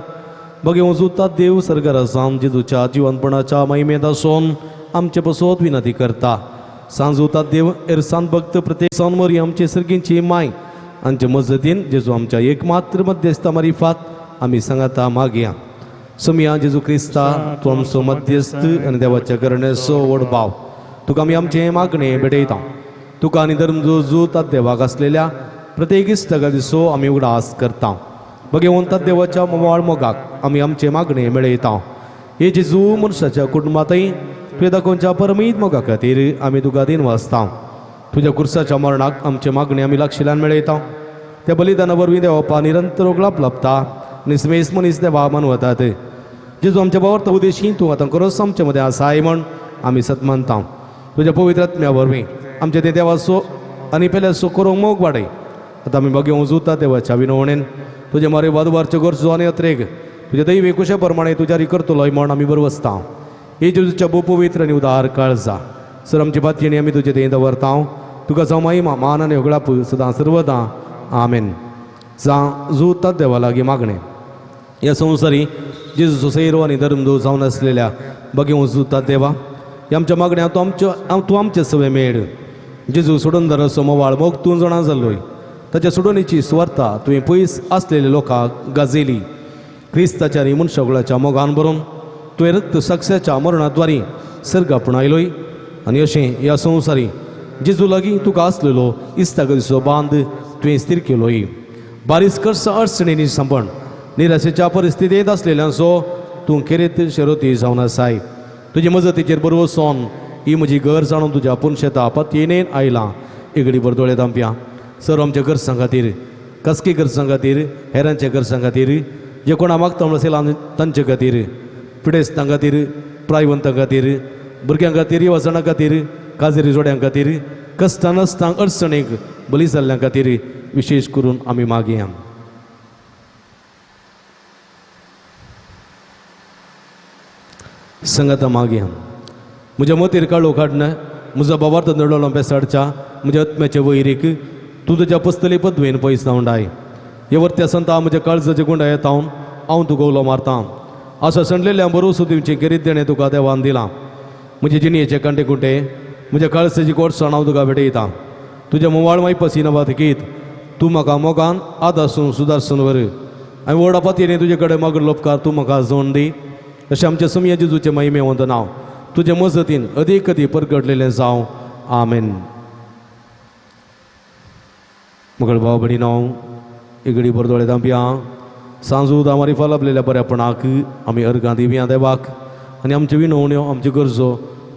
[SPEAKER 2] बगे वचूता देव सर्गरासाम जेजूच्या जिवनपणाच्या महिमेत आसून आमचे पासत विनंती करता सांजुता देव एरसान भक्त प्रत्येक सन मरी आमचे सर्गींची माय आमचे मजतीन जेजू आमच्या एकमात्र मध्यस्थ मारिफात आमी सांगाता मागया सुमया जेजू क्रिस्ता तूं आमचो मध्यस्थ आनी देवाच्या करण्याचो व्हड भाव तुका आमी आमचें मागणें भेटयता तुका आनी धर्म जोजूत देवाक आसलेल्या प्रत्येक इश्टगा दिसो आमी उगडास करता बगे वंतात देवाच्या मोवाळ मोगाक आमी आमचें मागणें मेळयता हे जेजू मनशाच्या कुटुंबांतय तुवें दाखोवच्या परमीत मोगा खातीर आमी तुका दिन वाचता तुज्या कुर्साच्या मरणाक आमचे मागणी आमी लागशिल्ल्यान मेळयता त्या बलिदाना वरवीं देवपा निरंतर ओगलाप लाभता आनी स्मेस मनीस देवा मानवतात जेजू आमच्या भावार्थ उदेशी तूं आतां खरोच आमचे मदें आसाय म्हण आमी सत मानता तुज्या पवित्र आत्म्या वरवीं आमचे ते देवाचो आनी पेल्याचो करूंक मोग वाडय आतां आमी बगे उजूता देवाच्या विनवणेन तुजे मारे वादवारच्यो गरजो आनी अत्रेक तुजे दैवी कुशे प्रमाणे तुज्या करतलोय म्हण आमी बरो वचता हे जेजूच्या भू पवित्र आनी उदार काळजा सर आमची बातयेणी आमी तुजे थंय दवरता तुका जावं महिमा मान आनी होगळाप सदां सर्वदां आमेन जावं जुता देवा लागीं मागणें ह्या संवसारी जेजूचो सैरो आनी धर्मदो जावन आसलेल्या बगे जुता देवा हे आमच्या मागण्या तूं आमचे सवे मेळ जेजू सोडून धरसो मोवाळ मोग तूं जाणा जाल्लोय ताच्या सोडुणीची सुवार्ता तुवें पयस आसलेल्या लोकांक गाजयली क्रिस्ताच्या आनी मनशाकुळाच्या मोगान भरून तुवें रक्त साक्षाच्या मरणाद्वारे सर्ग आपणायलोय आनी अशें ह्या संवसारी जेजू लागीं तुका आसलेलो इश्टागतीचो बांद तुवें स्थिर केलोय बारीकस अडचणींनी सांपण निराशेच्या परिस्थितींत आसलेल्यांचो तूं खेरीत शेरोती जावन आसाय तुजे मजतीचेर बरोबर सोन ही म्हजी घर जाणून तुज्या पुनशेता पतयेनेन आयलां एगडी बरदोळे दांप्या सर आमच्या गरजां खातीर कसकी गरजां खातीर हेरांच्या गरजां खातीर जे कोणा मागता असेल तांचे खातीर पिडेस्तां खातीर प्रायवंतां खातीर भुरग्यां खातीर वचना खातीर काजरी जोड्यां खातीर कश्टां नसतां अडचणीक बली जाल्ल्यां खातीर विशेश करून आमी मागया. संगता मागया. म्हज्या मतीर काळो काडना म्हजो बाबार्थ नडलो बेसाडच्या म्हज्या आत्म्याच्या वैरीक तूं तुज्या पस्तले पदवेन पयस जावंडाय. हे वर्त्या संता म्हज्या काळजाचे गुंडा येता हांव तुका उलो मारतां. अशा सणलेल्या बरोसो दिवचें गिरीत देणें तुका देवान दिलां. म्हजे जिणयेचे कांटे कुंटे म्हज्या काळजाची कोडसाण हांव तुका भेटयतां. तुज्या मोवाळ मायपासी नवातकीत तूं म्हाका मोगान आदासून सुदारसून वर. हांवें व्हडा पातयेन तुजे कडेन मागलो उपकार तूं म्हाका जोड दी. अशें आमच्या सुमया जेजूचें महिमे वंत नांव तुजे मजतीन अदीक अदीक परगटलेलें जावं. आमेन. मुगळ भाव भयणीनो इगडी बरदोळे दांपिया सांजूद आमारी फालबलेल्या बऱ्यापणाक आमी अर्गां दिवया देवाक आनी आमच्यो विनवण्यो आमच्यो गरजो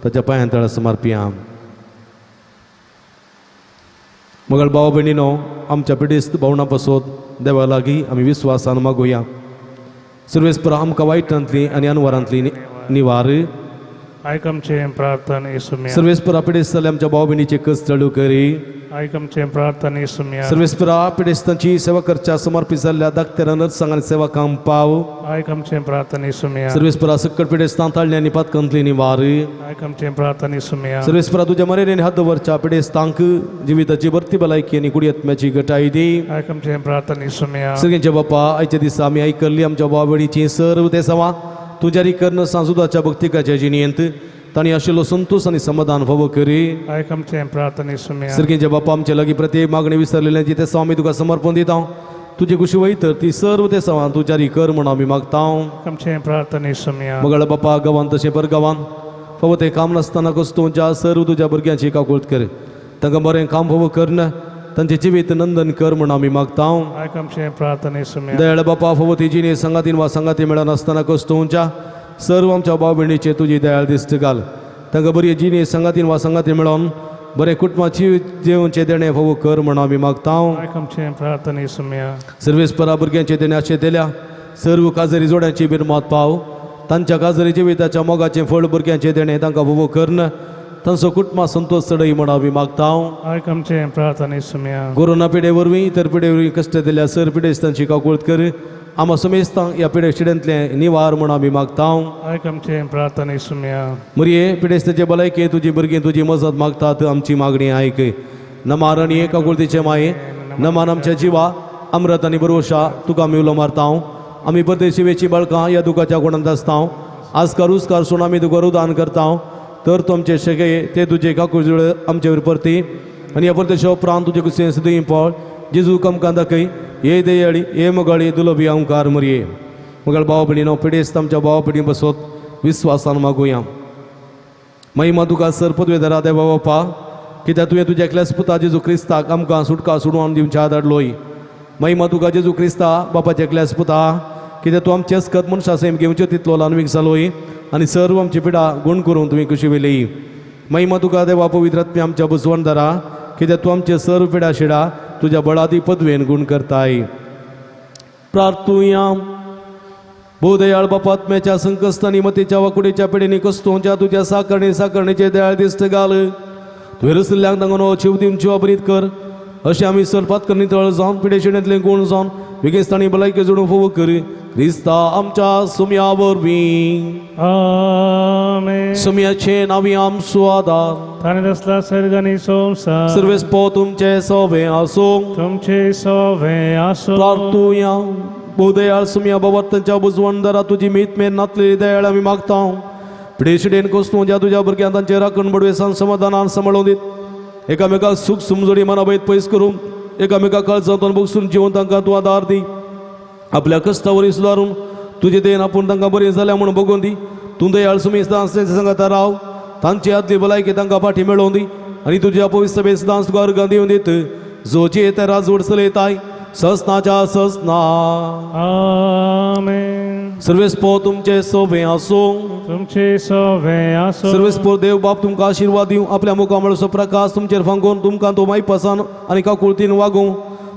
[SPEAKER 2] ताच्या पांयां तळ समर्पया. मुगळ भाव भयणीनो आमच्या पिडेस्त भावना पासत देवा लागीं आमी विस्वासान मागोया. सर्वेस्पर आमकां वायटांतली आनी अनवरांतली निवार.
[SPEAKER 1] आयक आमचें प्रार्थना येसुम्या.
[SPEAKER 2] सर्वेस्परा पिडेस्त आमच्या भाव भयणीचे कस चळू करी.
[SPEAKER 1] आयक आमचें प्रार्थना येसुम्या.
[SPEAKER 2] सर्वेस्परा पिडेस्तांची सेवा करच्या समर्पित जाल्ल्या धाकट्या नर्सांक आनी सेवकांक पाव.
[SPEAKER 1] आयक आमचें प्रार्थना येसुम्या.
[SPEAKER 2] सर्वेस्परा सकट पिडेस्तां ताळणी आनी पातकांतली निवार.
[SPEAKER 1] आयक आमचें प्रार्थना येसुम्या.
[SPEAKER 2] सर्वेस्परा तुज्या मरेन हात दवरच्या पिडेस्तांक जिविताची भरती भलायकी आनी कुडी आत्म्याची घटाय दी.
[SPEAKER 1] आयक आमचें प्रार्थना येसुम्या.
[SPEAKER 2] सगळ्यांचे बापा आयच्या दिसा आमी आयकल्ली आमच्या बावडीची सर्व ते सवा तुज्या रिकर्ण सांसुदाच्या भक्तिकाच्या जिणयेंत तांणी आशिल्लो संतोष आनी समाधान फावो करी.
[SPEAKER 1] आयक आमचें प्रार्थना येसुम्या.
[SPEAKER 2] सर्गींचे बापा आमचे लागीं प्रत्येक मागणी विसरलेल्यांची ते आमी तुका समर्पण दिता. तुजी खुशी वयतर ती सर्व ते सवां तुज्या रिकर म्हण आमी मागता.
[SPEAKER 1] आयक आमचें प्रार्थना येसुम्या.
[SPEAKER 2] मगळ बापा गांवांत तशें परगांवांत फावो ते काम नासतना कस्तूंच्या सर्व तुज्या भुरग्यांची काकूळट कर. तांकां बरें काम फावो करना तांचे जिवीत नंदन कर म्हण आमी मागता.
[SPEAKER 1] आयक आमचें प्रार्थना येसुम्या.
[SPEAKER 2] दयाळ बापा फावो ती जिणे संगातीन वा संगाती मेळनासतना कस्तूंच्या सर्व आमच्या भाव भयणीचे तुजी दयाळ दिश्ट घाल. तांकां बरी जिणे संगातीन वा संगाती मेळोन बरें कुटुंबाची जेवणचे देणे फावो कर म्हण आमी मागता.
[SPEAKER 1] आयक आमचें प्रार्थना येसुम्या.
[SPEAKER 2] सर्वेस्परा भुरग्यांचे देणे आशेतेल्या सर्व काजरी जोड्यांची बिनमत पाव. तांच्या काजरी जिविताच्या मोगाचें फळ भुरग्यांचे देणे तांकां फावो करन तांचो कुटुंबा संतोष चडय म्हण आमी मागता.
[SPEAKER 1] आयक आमचें प्रार्थना येसुम्या.
[SPEAKER 2] कोरोना पिडे वरवीं इतर पिडे वरवीं कश्ट दिल्या सर पिडेस्तांची काकूळट कर. आमा समेस्तांक ह्या पिडेशिड्यांतले निवार म्हण आमी मागता.
[SPEAKER 1] आयक आमचें प्रार्थना येसुम्या.
[SPEAKER 2] मरिये पिडेस्ताचे भलायके तुजी भुरगीं तुजी मजत मागतात आमची मागणी आयक. नमान आनी काकुळतीचे माये नमान आमच्या जिवा अमृत आनी भरोशा तुका आमी उलो मारता. आमी परदेशिवेची बाळकां ह्या दुखाच्या कोणांत आसता. आजकार उस्कार सोन आमी तुका रुदान करता. तर तुमचे शेगे ते तुजे काकुळ आमचे वर परती आनी ह्या परदेशा उपरांत तुजे कुसें सुदय पळ जेजू कमकां दाखय. ये दयाळी ये मगाळी दुलोभी ओंकार मरिये. मगळ भाव भयणीनो पिडेस्त आमच्या भाव भयणी बसत विस्वासान मागुया. महिमा तुका सर पदवेदारा देवा बापा कित्याक तुवें तुज्या एकल्याच पुता जेजू क्रिस्ताक आमकां सुटका सोडून दिवच्या धाडलोय. महिमा तुका जेजू क्रिस्ता बापाच्या एकल्याच पुता कित्याक तूं आमचेच खत मनशा सैम घेवच्यो तितलो लानवीक जालोय आनी सर्व आमची पिडा गुण करून तुवें कशी वेली. महिमा तुका देवा पवित्र आत्मे आमच्या बुजवणदारा कित्याक तूं आमचे सर्व पिडा शिडा तुज्या बळादी पदवेन गुण करताय. प्रार्थुया. भोव दयाळ बापा आत्म्याच्या संकस्तांनी मतीच्या वाकुडेच्या पिडेनी कस्तोंच्या तुज्या साकरणेचे दयाळ दिश्ट घाल. तुवें रसल्ल्यांक तांगो शिव दिवच्यो बरीत कर. अशें आमी सरपात करनी तळ जावन पिडे शिडेंतले गुण जावन विगेस्तांनी भलायके जोडून फोव कर. क्रिस्ता आमच्या सुमया वरवीं.
[SPEAKER 1] आमेन.
[SPEAKER 2] सुमयाचे नावी आमचो आदार.
[SPEAKER 1] ताणें रचला सर्ग आनी संवसार.
[SPEAKER 2] सर्वेस्पो तुमचे सोबे आसूं.
[SPEAKER 1] तुमचे सोवे आसूं.
[SPEAKER 2] प्रार्थुया. भोव दयाळ सुमया बाबा बुजवणदारा तुजी मीत मेन नातलेली दयाळ आमी मागता. पिडे शिडेन कस्तू ज्या तुज्या भुरग्यांक तांचे राखण बडवेसान समाधानान सांबाळून दीत. एकामेकाक सूख समजोडी मनाबैत पयस करून एकामेकाक काळजांतून बगसून जिवन तांकां तूं आदार दी. आपल्या कश्टावरी सुदारून तुजे देन आपूण तांकां बरें जाल्या म्हूण बगोवन दी. तूं दयाळ सुमेस्तां सांगाता राव. तांची आदली भलायकी तांकां फाटी मेळोवन दी आनी तुज्या पवित्र सभे सदांच तुका अर्गां दिवन दीत. जोचे ते राजवट चलयताय ससनाच्या ससना.
[SPEAKER 1] आमेन.
[SPEAKER 2] सर्वेस्पो तुमचे सोबे आसूं.
[SPEAKER 1] तुमचे सोवे आसूं.
[SPEAKER 2] सर्वेस्पो देव बाप तुमकां आशिर्वाद दिवं. आपल्या मुखामळसो प्रकाश तुमचेर फांगोवन तुमकां तो मायपासान आनी काकुळतीन वागोवं.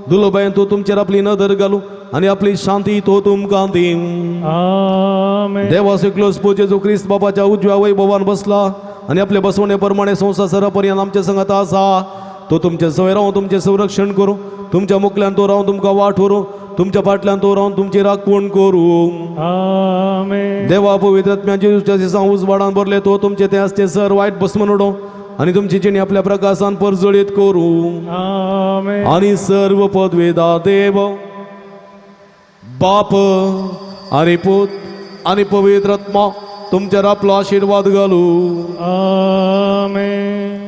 [SPEAKER 2] दुलोबायन तूं तुमचेर आपली नदर घालूं आणि आपली शांती तो तुमकां दिवं.
[SPEAKER 1] आमेन.
[SPEAKER 2] देवाचे क्लोज जेजू ख्रिस्त बाबाच्या उजव्या वैभवान बसला आणि आपल्या बसवण्याप्रमाणे संसारापर्यंत आमच्या संगत आसा. तो तुमच्या सवय राहून तुमचे संरक्षण करू, तुमच्या मुखल्यान तो राहून तुमकां वाट व्हरू, तुमच्या फाटल्यान तो राहून तुमची राखण करू.
[SPEAKER 1] आमेन.
[SPEAKER 2] देवा पवित्र आत्म्याचे दिसा उजवाडान भरले तो तुमचे ते असते सर वाईट भस्मन उडो आणि तुमची जिणी आपल्या प्रकाशान परजळीत करू.
[SPEAKER 1] आमेन.
[SPEAKER 2] आणि सर्व पदवेदा देव बाप आणि पूत आणि पवित्र आत्मा तुमच्यावर आपलो आशीर्वाद घालू.
[SPEAKER 1] आमेन.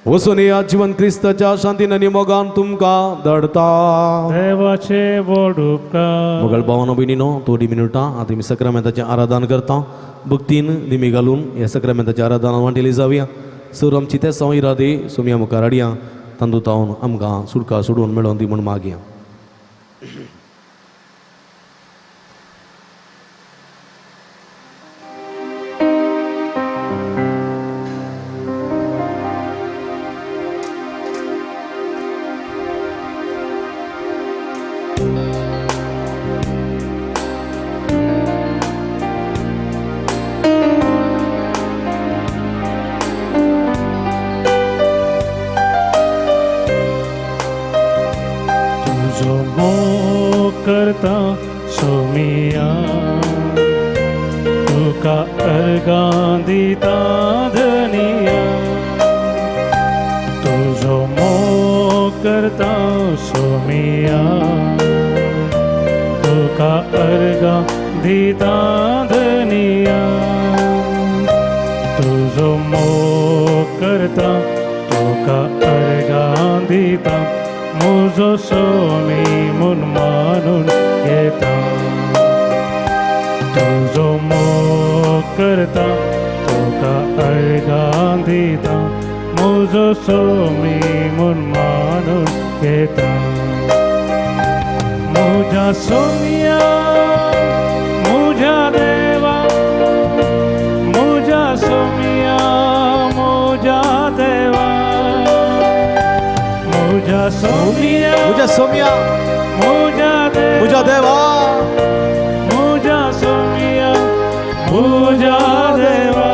[SPEAKER 2] वसून या जीवन क्रिस्ताच्या शांतीन आणि मोगान तुमकां धाडता.
[SPEAKER 1] देवाचे व्हड उपकार.
[SPEAKER 2] मोगल भावानो भयणीनो थोडी मिनटां आतां आमी सक्रामेंताचें आराधन करता. भक्तीन दिमी घालून ह्या सक्रामेंताच्या आराधनान वांटेली जावया. सर आमची ते सवय रादे सोम्या मुखार हाडया. तांदूळ तावन आमकां सुडका सोडून मेळोन दी म्हूण मागया.
[SPEAKER 1] तुझो मोग करता सोमिया, तुका अर्गां दिता धनिया. तुझो मोग करता सोमिया, तुका अर्गां दिता धनिया. तुझो मोग करता तुका अर्गां दिता, मुजो सोमी म्हूण मानून घेता. तुजो मोग करता तुका अर्गां दिता, मुजो सोमी म्हूण मानून घेता. मुझ्या सोमिया मुझ्या देवा, मुझ्या सोमिया मुझ्या देवा. मुझ्या सोमिया
[SPEAKER 2] मुझ्या सोम्या
[SPEAKER 1] मुझ्या
[SPEAKER 2] मुझ्या देवा,
[SPEAKER 1] मुझ्या सोमिया मुझ्या देवा.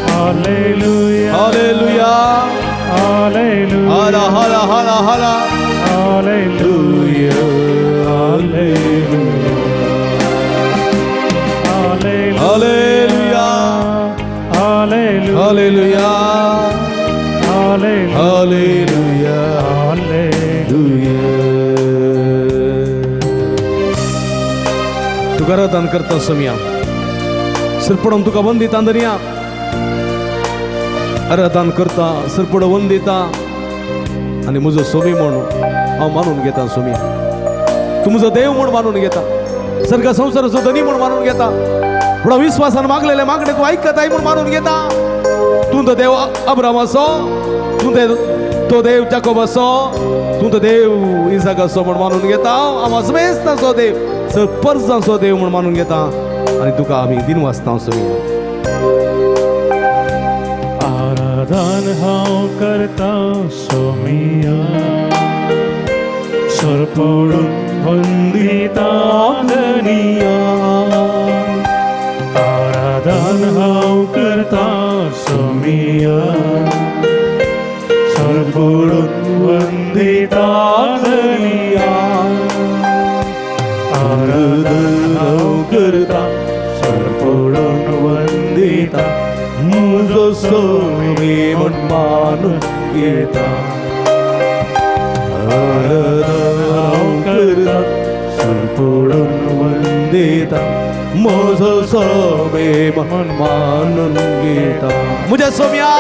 [SPEAKER 1] हालेलुया
[SPEAKER 2] हालेलुया
[SPEAKER 1] हालेलुया
[SPEAKER 2] हाला हाला हाला हाला
[SPEAKER 1] hallelujah hallelujah
[SPEAKER 2] hallelujah
[SPEAKER 1] hallelujah
[SPEAKER 2] hallelujah
[SPEAKER 1] hallelujah
[SPEAKER 2] hallelujah
[SPEAKER 1] hallelujah.
[SPEAKER 2] तुका आराधन करता सोम्या, सरपडून तुका वंदिता दर्या. आराधन करता सरपड वंदिता आणि म्हजो सोमी म्हणून हांव मानून घेता. सोम्या तूं म्हजो देव म्हूण मानून घेता, सर्ग संसाराचो धनी म्हूण मानून घेता, पुढे विश्वासान मागलेले मागणे तूं आयकताय म्हूण मानून घेता. तूं तो देव अब्रामाचो, तूं तो देव जाकोबाचो, तूं तो देव इसाकाचो म्हूण मानून घेता. हांव अजमेस्ताचो देव, परजाचो देव म्हूण मानून घेता आनी तुका आमी दिन वाचता. सोम्या
[SPEAKER 1] आराधन हांव करता सोमिया, सरपडून वंदिता धनिया. आराधन हांव करता सोमिया, सरपडून वंदिता धनिया. आराधन हांव करता सरपडून वंदिता, मुजो सोमी म्हूण मानून घेता. आराधन हांव करता सरपडून वंदिता, म्हजो सोमी म्हूण मानून घेता.
[SPEAKER 2] मुझ्या सोम्या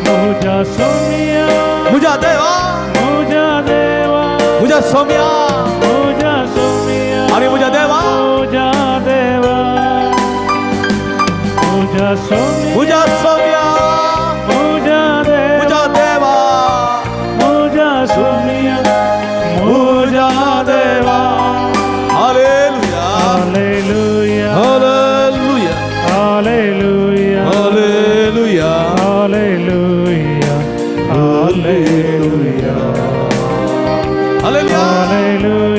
[SPEAKER 1] मुझ्या सोमिया
[SPEAKER 2] मुझ्या देवा,
[SPEAKER 1] मुझ्या देवा,
[SPEAKER 2] मुझ्या सोम्या
[SPEAKER 1] मुझ्या सोमिया
[SPEAKER 2] आणि मुझ्या देवा,
[SPEAKER 1] मुझ्या देवा. मुझ्या सोमिया
[SPEAKER 2] मुझ्या सोम्या
[SPEAKER 1] मुझ्या देवा,
[SPEAKER 2] मुझ्या देवा,
[SPEAKER 1] मुझ्या सोमिया मुझ्या देवा.
[SPEAKER 2] Hallelujah
[SPEAKER 1] hallelujah
[SPEAKER 2] hallelujah
[SPEAKER 1] hallelujah
[SPEAKER 2] hallelujah
[SPEAKER 1] hallelujah hallelujah
[SPEAKER 2] hallelujah
[SPEAKER 1] hallelujah.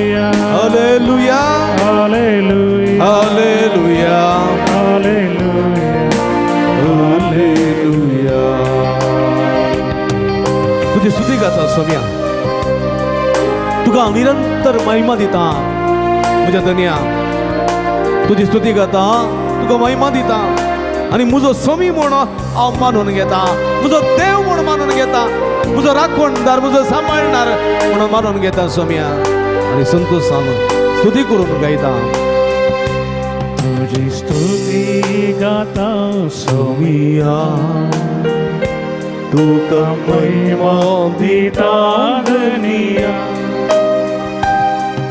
[SPEAKER 2] सोम्या तुका निरंतर महिमा दिता म्हज्या धन्या तुजी स्तुती करता तुका महिमा दिता आनी म्हजो स्वामी म्हूण हांव मानून घेता म्हजो देव म्हूण मानून घेता म्हजो राखणदार म्हजो सांबाळणार म्हणून मानून घेता सोम्या आनी संतोषान स्तुती करून गायता
[SPEAKER 1] तुझी स्तुती गाता
[SPEAKER 2] सोमिया तुका महिमा दिता
[SPEAKER 1] दुनिया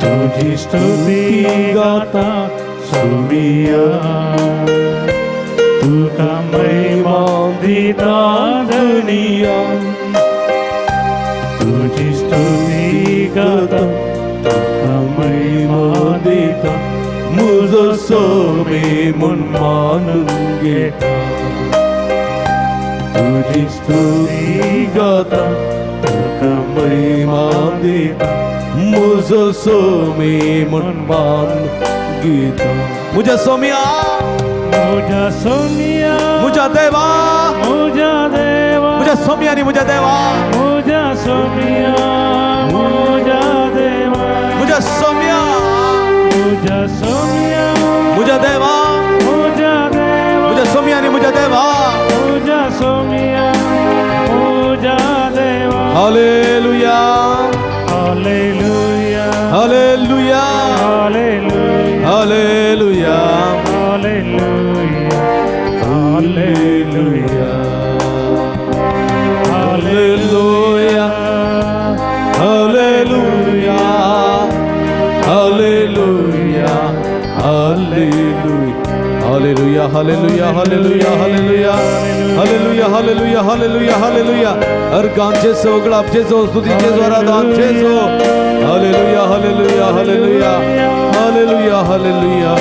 [SPEAKER 1] तुझी स्तुती गाता सोमिया तुका महिमा दिता दुनिया तुझी स्तुती गाता तुका महिमा दिता
[SPEAKER 2] म्हजो सोमी म्हूण मानून घेता तुजी स्तुती गाता तुका महिमा दिता म्हजो सोमी म्हूण मानून घेता म्हज्या सोम्या
[SPEAKER 1] मुझा सोनिया
[SPEAKER 2] म्हज्या देवा
[SPEAKER 1] मुझा देवा
[SPEAKER 2] म्हज्या सोम्या आनी म्हज्या देवा
[SPEAKER 1] मुझा सोनिया मुझा देवा
[SPEAKER 2] म्हज्या सोम्या
[SPEAKER 1] मुझा सोनिया
[SPEAKER 2] म्हज्या देवा
[SPEAKER 1] मुझा देवा
[SPEAKER 2] म्हज्या सोम्या आनी म्हज्या देवा
[SPEAKER 1] मुझा सोनिया मुझा देवा
[SPEAKER 2] hallelujah
[SPEAKER 1] hallelujah
[SPEAKER 2] hallelujah
[SPEAKER 1] hallelujah
[SPEAKER 2] hallelujah
[SPEAKER 1] hallelujah hallelujah
[SPEAKER 2] hallelujah hallelujah hallelujah hallelujah hallelujah hallelujah hallelujah hallelujah hallelujah hallelujah hallelujah हर गांचे सगळा जेजो स्तुतीचे जोरादान जेजो hallelujah hallelujah hallelujah hallelujah hallelujah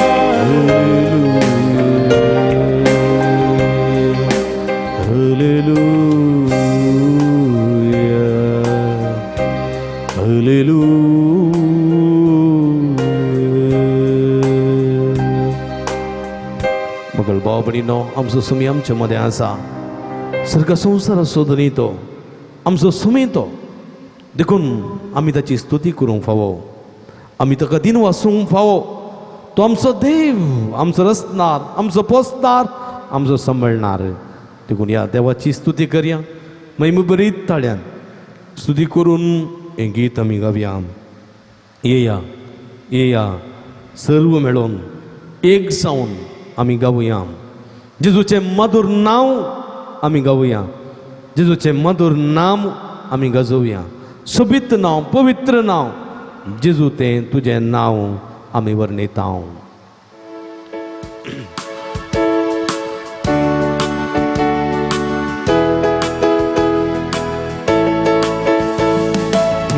[SPEAKER 2] मगल भाव भयणीनो आमचो सुमी आमचे मदें आसा सर्ग संवसार सोदून तो आमचो सुमी तो देखून आमी ताची स्तुती करूंक फावो आमी ताका दिन वासूंक फावो तो आमचो देव आमचो रचणार आमचो पोसणार आमचो सांबाळणार देखून ह्या देवाची स्तुती करया महिमा बरीत ताळ्यान स्तुती करून हें गीत आमी गावया येया सर्व मेळोन एक जावन आमी गावया जेजूचें मधुर नांव आमी गावया जेजूचें मधुर नाम आमी गाजोवया सोबीत नांव पवित्र नांव जेजू तें तुजें नांव आमी वर्णयता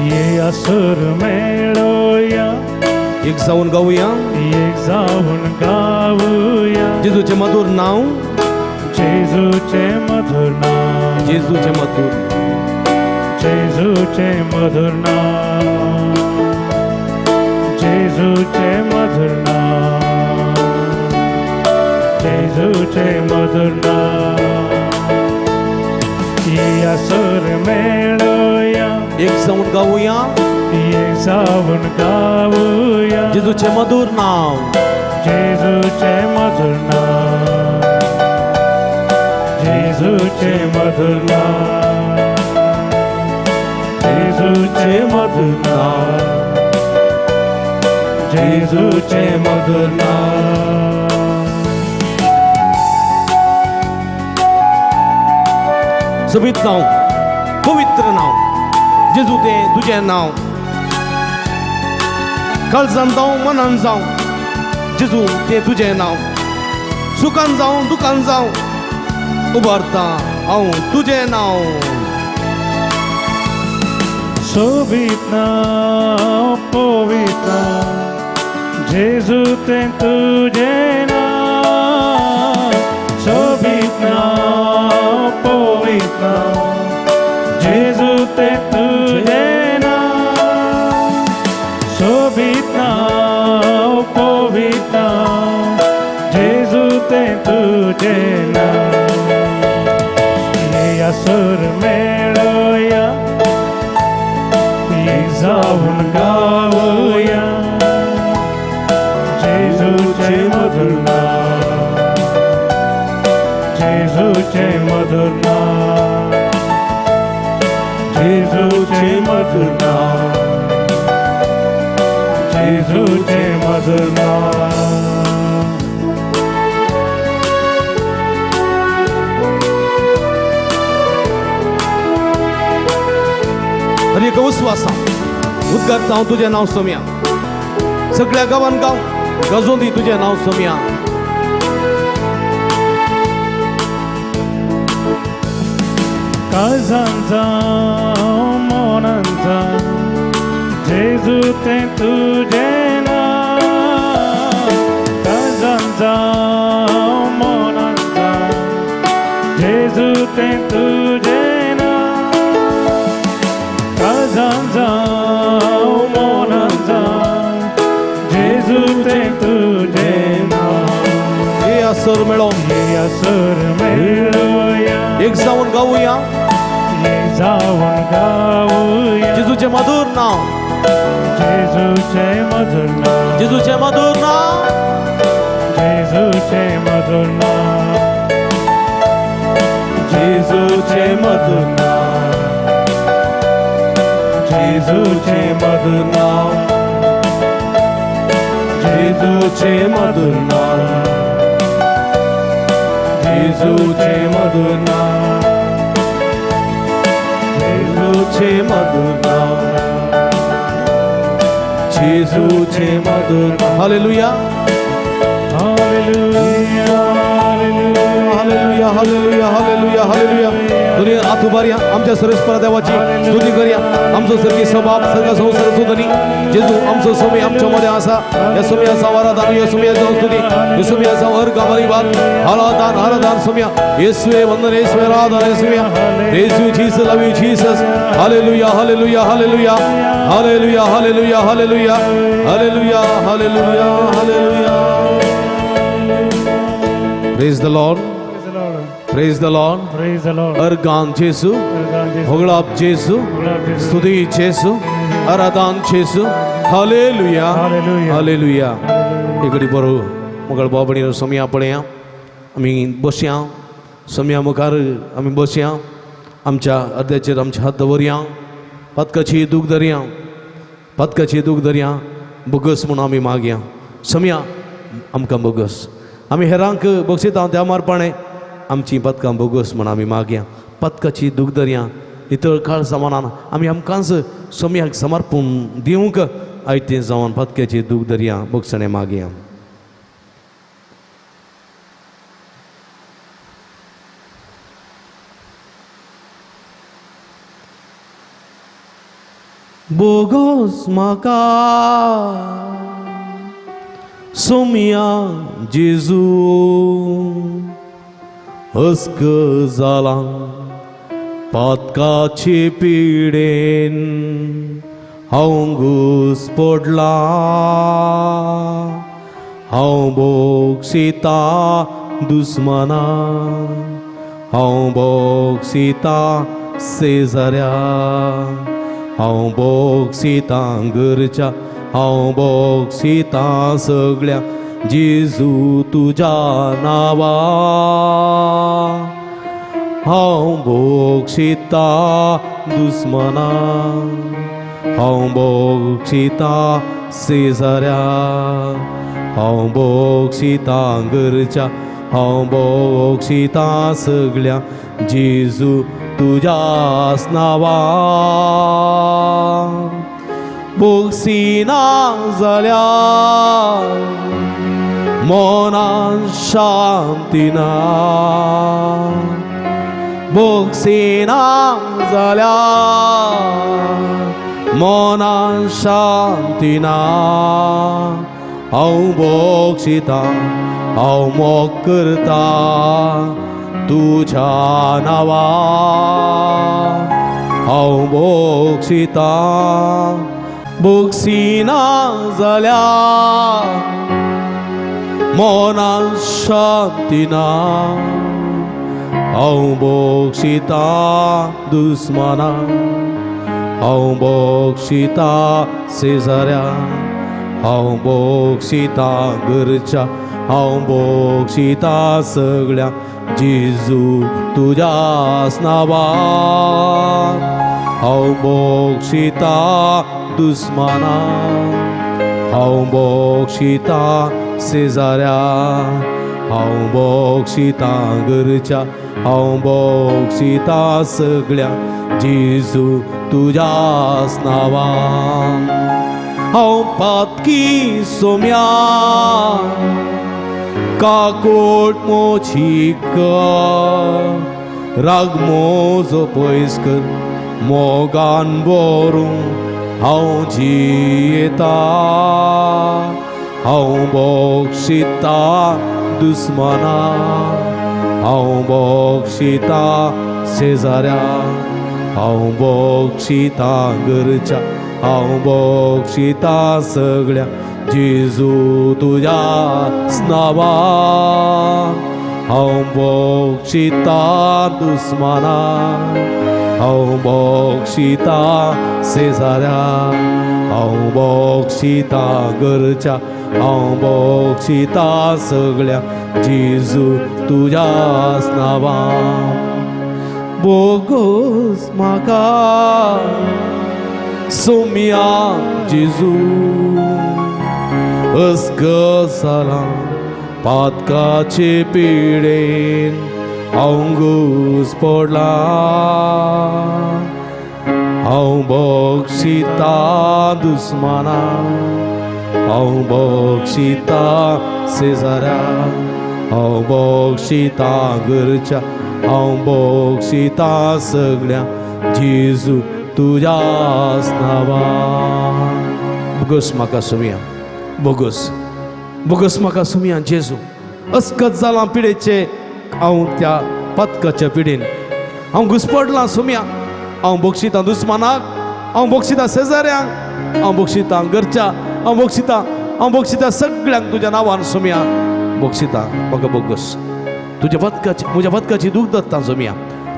[SPEAKER 1] ये असुर मेळोया
[SPEAKER 2] एक जावन गावया
[SPEAKER 1] एक जाऊन गाऊया
[SPEAKER 2] जेजूचें मधुर नांव
[SPEAKER 1] जेजूचे मधुर नाम
[SPEAKER 2] जेजूचें मधुर
[SPEAKER 1] जेजूचे मधुर नाम जेजूचे मधुर नाम जेजूचे मधुर नाम ये असुर मेळोया
[SPEAKER 2] एक जावन गावया
[SPEAKER 1] एक जाऊन गाऊया
[SPEAKER 2] जेजूचें मधुर नांव
[SPEAKER 1] जेजूचे मधुर नाम जेजूचे मधुर नाम जेजूचे मधुर नाम जेजूचे मधुर नाम
[SPEAKER 2] सोबीत नांव पवित्र नांव जेजू तें तुजें नांव काळजान जावं मनान जावं जेजू तें तुजें नांव सुखान जावं दुखान जावं उबारता हांव तुजें नांव
[SPEAKER 1] सोबीत नाव पवित्र नाव जेजू तें तुजें नाव सोबीत नाव पवित्र नाव जेजू तें तुजें नाव सोबीत नाव पवित्र नाव जेजू तें तुजें नाव ये असुर मेळोया जाऊन गाऊया जेजूचे मधुर नाव, जेजूचे मधुर नाव, जेजूचे मधुर नाव, जेजूचे मधुर नाव.
[SPEAKER 2] आणि एक विश्वासा उद्गार जावं तुझें नांव सोम्या, सगळ्या गांवांत गांव गजोन दी तुझें नांव सोम्या.
[SPEAKER 1] काळजांचा मोनांचा जेजू ते तुझे नाव, काळजांचा मोनांचा जेजू ते तुझे नाव, काळजांचा मोनांचा जेजू ते तुझे नाव.
[SPEAKER 2] हे असर मेळो
[SPEAKER 1] ये असर मेळूया
[SPEAKER 2] एक जाऊन गाऊया
[SPEAKER 1] ये जाऊन गाऊया
[SPEAKER 2] जेजूचे मधुर नाव,
[SPEAKER 1] जेजूचे मधुर नाव,
[SPEAKER 2] जेजूचे मधुर नाव,
[SPEAKER 1] जेजूचे मधुर नाव, जेजूचे मधुर नाव, जेजूचे मधुर नाव, जेजूचे मधुर नाव, जेजूचे मधुर नाव, जेजूचे मधुर नाव, जेजूचे मधुर नाव. Hallelujah hallelujah
[SPEAKER 2] hallelujah hallelujah hallelujah hallelujah. दुनिया हात उभारया, आमच्या सर्वेस्परा देवाची स्तुती करूया. आमचो सर्गी सबाब सगळा संसार सुधनी जेजू आमचो सोमी आमच्या मध्ये असा, या सोमिया सावारा दान, या सोमिया जाऊन स्तुती, या सोमिया साव हर गावारी बात हर दान सोमिया. येशुवे वंदन, येशुवे आराधना, येशुया येशू Jesus, love you Jesus. Hallelujah hallelujah hallelujah hallelujah hallelujah hallelujah hallelujah hallelujah hallelujah. Praise the Lord. Praise the Lord.
[SPEAKER 1] Praise the Lord.
[SPEAKER 2] Organ जेसु, होगळाप जेसु, स्तुती जेसु, आराधन जेसु. Hallelujah
[SPEAKER 1] Hallelujah.
[SPEAKER 2] हालेलुया. एकडी बरो मुगळ बाबणीर समया पळया. आमी बसया, समया मुखार आमी बसया. आमच्या अर्द्याचेर आमचे हात दवरया. पदकाची दूख धरया, पदकाची दूख धरया. बोगस म्हणून आमी मागया. समया आमकां बोगस. आमी हेरांक बक्षिता त्या मारपाणे आमची पदकां बोगस म्हण आमी मागया. पदकाची दूख धरया. नितळ काळ समानान आमी आमकांच समयाक समर्पण दिवंक आयते जावन पदकाची दूख धरया, बक्षणे मागया. बोगस म्हाका सोमिया जेजू हस्क जाला पातकाचे पिडेन हांव घुस पडला. हांव बोगशिता दुस्मना, हांव बोगशिता शेजाऱ्या, हांव बोगशिता घरच्या, हांव बोगशिता सगळ्या जेजू तुज्या नांवा. हांव बोगशिता दुस्मना, हांव बोगशिता शेजाऱ्या, हांव बोगशिता घरच्या, हांव बोगशिता सगळ्या जेजू तुज्याच नांवा. बोगसिना जाल्यार मनान शांती ना, बोगसिना जाल्यार मनान शांती ना. हांव बोगशिता, हांव मोग करता तुज्या नांवा. हांव बोगशिता, बोगसिना जाल्यार मनान शांती ना. हांव बोगशिता दुस्मना, हांव बोक्षिता शेजाऱ्या हांव बोक्षिता घरच्या हांव बोक्षिता सगळ्या जेजू तुझ्याच नांवान हांव बोक्षिता दुस्माना हांव बोक्षिता शेजाऱ्या हांव बोक्षिता घरच्या हांव बोक्षिता सगळ्या जेजू तुझ्याच नांवान हांव पातकी सोम्या काकोट मोचीक राग मोजो पयस कर मोगान बोरूं हांव जियेता हांव बोक्षिता दुस्माना हांव बोक्षिता शेजाऱ्या हांव बोक्षिता घरच्या हांव बोक्षिता सगळ्या जेजू तुझ्या नांवान हांव बोक्षिता दुस्माना हांव बोक्षिता शेजाऱ्या हांव बोक्षिता घरच्या हांव बोक्षिता सगळ्या जेजू तुझ्याच नांवान बोगोस म्हाका सोम्या जेजू अस्कसाला पातकाचे पिडेन हांव पडला हांव बोक्षिता दुस्माना हांव बोक्षिता शेजाऱ्या हांव बोक्षिता घरच्या हांव बोक्षिता सगळ्या जेजू तुझ्याच नांवान बोगस म्हाका सोम्या बोगस बोगस म्हाका सोम्या जेजू अस्कत जाला पिडेचे हांव त्या पतकाच्या पिडेन हांव घुस्पडलां सोम्या हांव बोक्षिता दुस्मानाक हांव बोक्षिता शेजाऱ्यांक हांव बोक्षिता घरच्या हांव बोक्षिता सगळ्यांक तुज्या नांवान सोम्या बोक्षिता म्हाका बोगस तुज्या पतकाची म्हज्या पतकाची दूख दत्ता सोम्या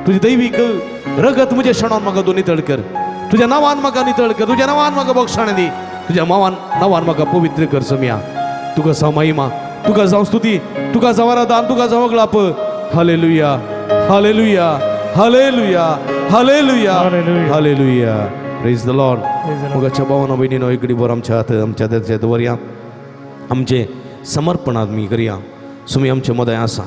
[SPEAKER 2] तुजी दैवीक रगत म्हज्या क्षणान म्हाका दोन नितळ कर तुज्या नांवान म्हाका नितळ कर तुज्या नांवान म्हाका बोक्षाणें दी तुज्या नांवान म्हाका पवित्र कर सोम्या तुका जावं महिमा तुका जावं स्तुती तुका जावं आराधन तुका जावं ग्लाप hallelujah hallelujah hallelujah hallelujah hallelujah praise the lord मोगाच्या भावांनो भयणीनो एकडी वर आमच्या हात आमच्या देशात दवरया आमचे समर्पण आमी करया सुमी आमचे मदें आसा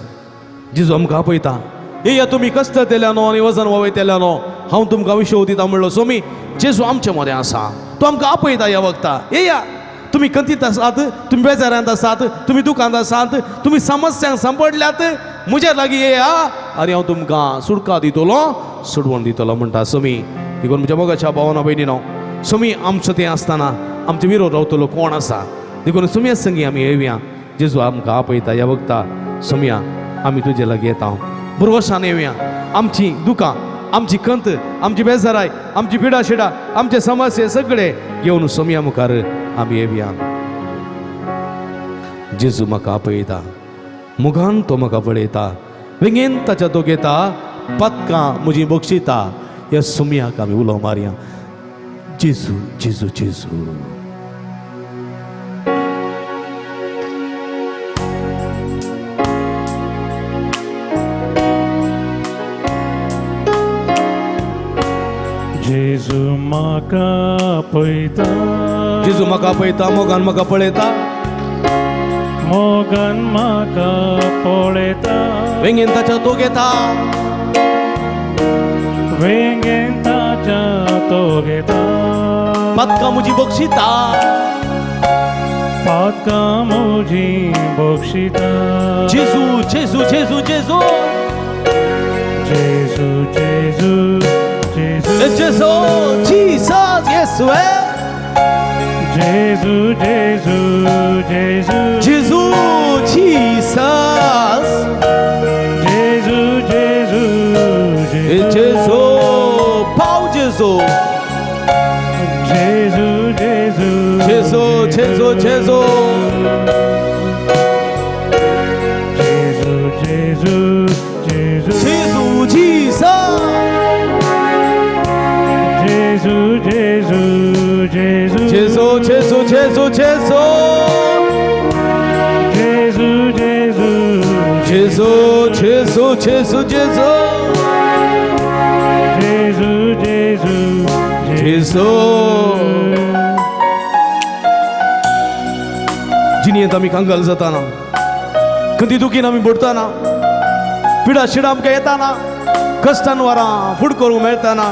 [SPEAKER 2] जेजू आमकां आपयता येया तुमी कश्ट केल्यानो आनी वजन वयतल्यानो हांव तुमकां विश्व दिता म्हणलो सोमी जेजू आमचे मदें आसा तो आमकां आपयता ह्या वक्ता येया तुम्ही कंतीत आसात तुम्ही बेजारांत आसात तुम्ही दुखांत आसात तुम्ही समस्यांक सांपडल्यात म्हज्या लागीं येया आनी हांव तुमकां सुटका दितलो सोडवण दितलो म्हणटा सोमी देखून म्हज्या मोगाच्या भावांनो भयणीनो सोमी आमचें तें आसतना आमचे विरोध रावतलो कोण आसा देखून सोमया संगी आमी येवया जेजू आमकां आपयता ह्या वक्ता सोमया आमी तुजे लागीं येता भरवशान येवया आमची दुखां आमची कंत आमची बेजाराय आमची पिडा शिडा आमचे समस्ये सगळे घेवन सोमया मुखार आमी येवया जेजू म्हाका आपयता मुगान तो म्हाका पळयता विंगेन ताच्या तो घेता पतकां म्हजी बक्षिता ह्या सोमयाक आमी उलो मारया जेजू जेजू जेजू
[SPEAKER 1] जेजू म्हाका पळयता
[SPEAKER 2] जेजू म्हाका पळयता मोगान म्हाका पळयता
[SPEAKER 1] मोगान म्हाका पळयता
[SPEAKER 2] वेंगेन ताच्या तो घेता
[SPEAKER 1] वेंगेन ताच्या तो घेता
[SPEAKER 2] पतकां म्हजी बक्षिता
[SPEAKER 1] पतकां म्हजी बक्षिता
[SPEAKER 2] जेजू जेजू जेजू जेजू
[SPEAKER 1] जेजू जेजू जेजू
[SPEAKER 2] जेजू जीसस येसू
[SPEAKER 1] जेजू जेजू जेजू
[SPEAKER 2] जेजू जीसस
[SPEAKER 1] जेजू जेजू
[SPEAKER 2] जेजू पाव जेजू
[SPEAKER 1] जेजू जेजू
[SPEAKER 2] जेजू जेजू जेजू
[SPEAKER 1] जेजू जेजू जेजू
[SPEAKER 2] जेजू Jesus
[SPEAKER 1] Gesù, Gesù, Gesù.
[SPEAKER 2] Gesù, Gesù, Gesù, Gesù.
[SPEAKER 1] Gesù, Gesù.
[SPEAKER 2] Gesù, Gesù, Gesù, Gesù.
[SPEAKER 1] Gesù, Gesù.
[SPEAKER 2] Gesù. जिनियंत आम्ही कंगाल जाताना कधी दुखीन आम्ही बुडताना पिडा शिडा आमकां येताना कश्टान वरां फूड करूंक मेळताना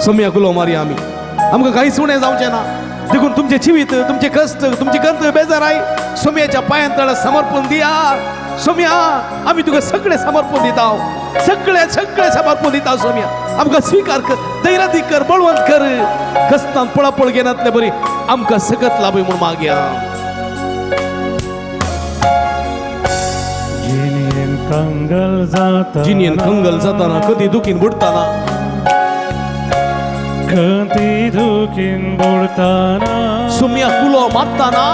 [SPEAKER 2] सोम्या गुलो मारी आमी आमकां कांयच उणें जावचें ना देखून तुमचे जिवीत तुमचे कश्ट तुमची गंत बेजाराय सोम्याच्या पांयांतळ समर्पण दिया सोम्या आमी तुका सगळें समर्पण दिता सगळें सगळें समर्पण दिता सोम्या आमकां स्वीकार कर दैरादी कर बळवंत कर कश्टान पळापळ घेनातले बरी आमकां सगत लाभय म्हूण मागया जिनियन कंगल जाताना कधी दुखीन बुडताना
[SPEAKER 1] कधी दुखीन बुडताना
[SPEAKER 2] सोम्या कुलो मारताना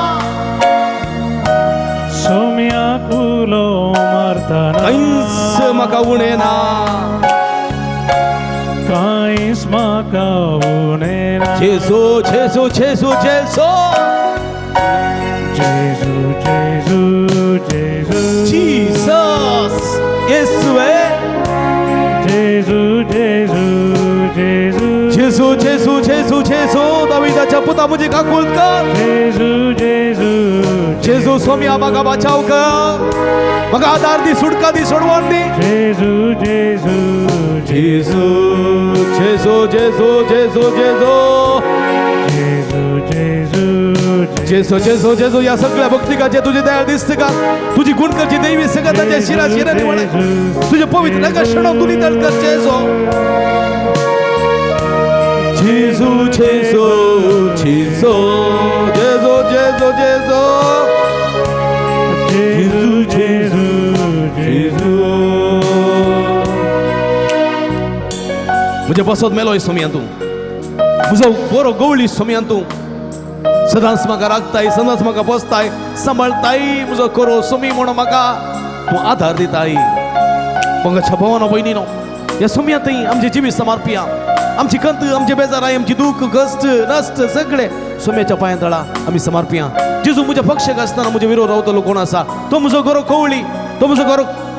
[SPEAKER 1] सोम्या कुलो मारताना
[SPEAKER 2] कांयच म्हाका उणें ना
[SPEAKER 1] कांयच म्हाका उणें ना
[SPEAKER 2] जेजू जेजू जेजू जेजू
[SPEAKER 1] जेजू जेजू जेजू
[SPEAKER 2] जीसस येशुवे
[SPEAKER 1] जेजू जेजू जेजू
[SPEAKER 2] जेजू जेजू जेजू जेजू दाविदाच्या पुता म्हजी काकूळ कर
[SPEAKER 1] जेजू जेजू
[SPEAKER 2] जेजू सोम्या म्हाका बचाव कर म्हाका आदार दी सुटका दी सोडवण दी
[SPEAKER 1] जेजू जेजू
[SPEAKER 2] जेजू जेजू जेजू जेजू जेजू
[SPEAKER 1] जेजू जेजू
[SPEAKER 2] जेजू जेजू जेजू या सगळ्या भक्तिकाचे तुझे दया दिसते का तुझी गुणकरची दैवी सगळ्याच्या शिरा शिराने म्हणे तुझे पवित्र नका क्षणाव तुनी तळकर जेजू जेजू जेजू जेजू जेजू जेजू जेजू
[SPEAKER 1] जेजू जेजू
[SPEAKER 2] जेजू म्हणजे बसत मेलोय सोम्या तू म्हजो बरो गवळी सोम्या तू सदांच म्हाका राखताय सदांच म्हाका बसताय सांबाळताय म्हजो करो सोमी म्हणून म्हाका तूं आधार दिताय पंगाच्या भवानो भयणीनो ह्या सोम्यातय आमचे जिवी समर्पिया आमची कंत आमचे बेजाराय आमची दुःख कश्ट नश्ट सगळे सोम्याच्या पांयांतळा आमी समर्पिया जेजू म्हज्या पक्षाक आसतना म्हजे विरोध रावतलो कोण आसा तो म्हजो गरो कवळी तो म्हजो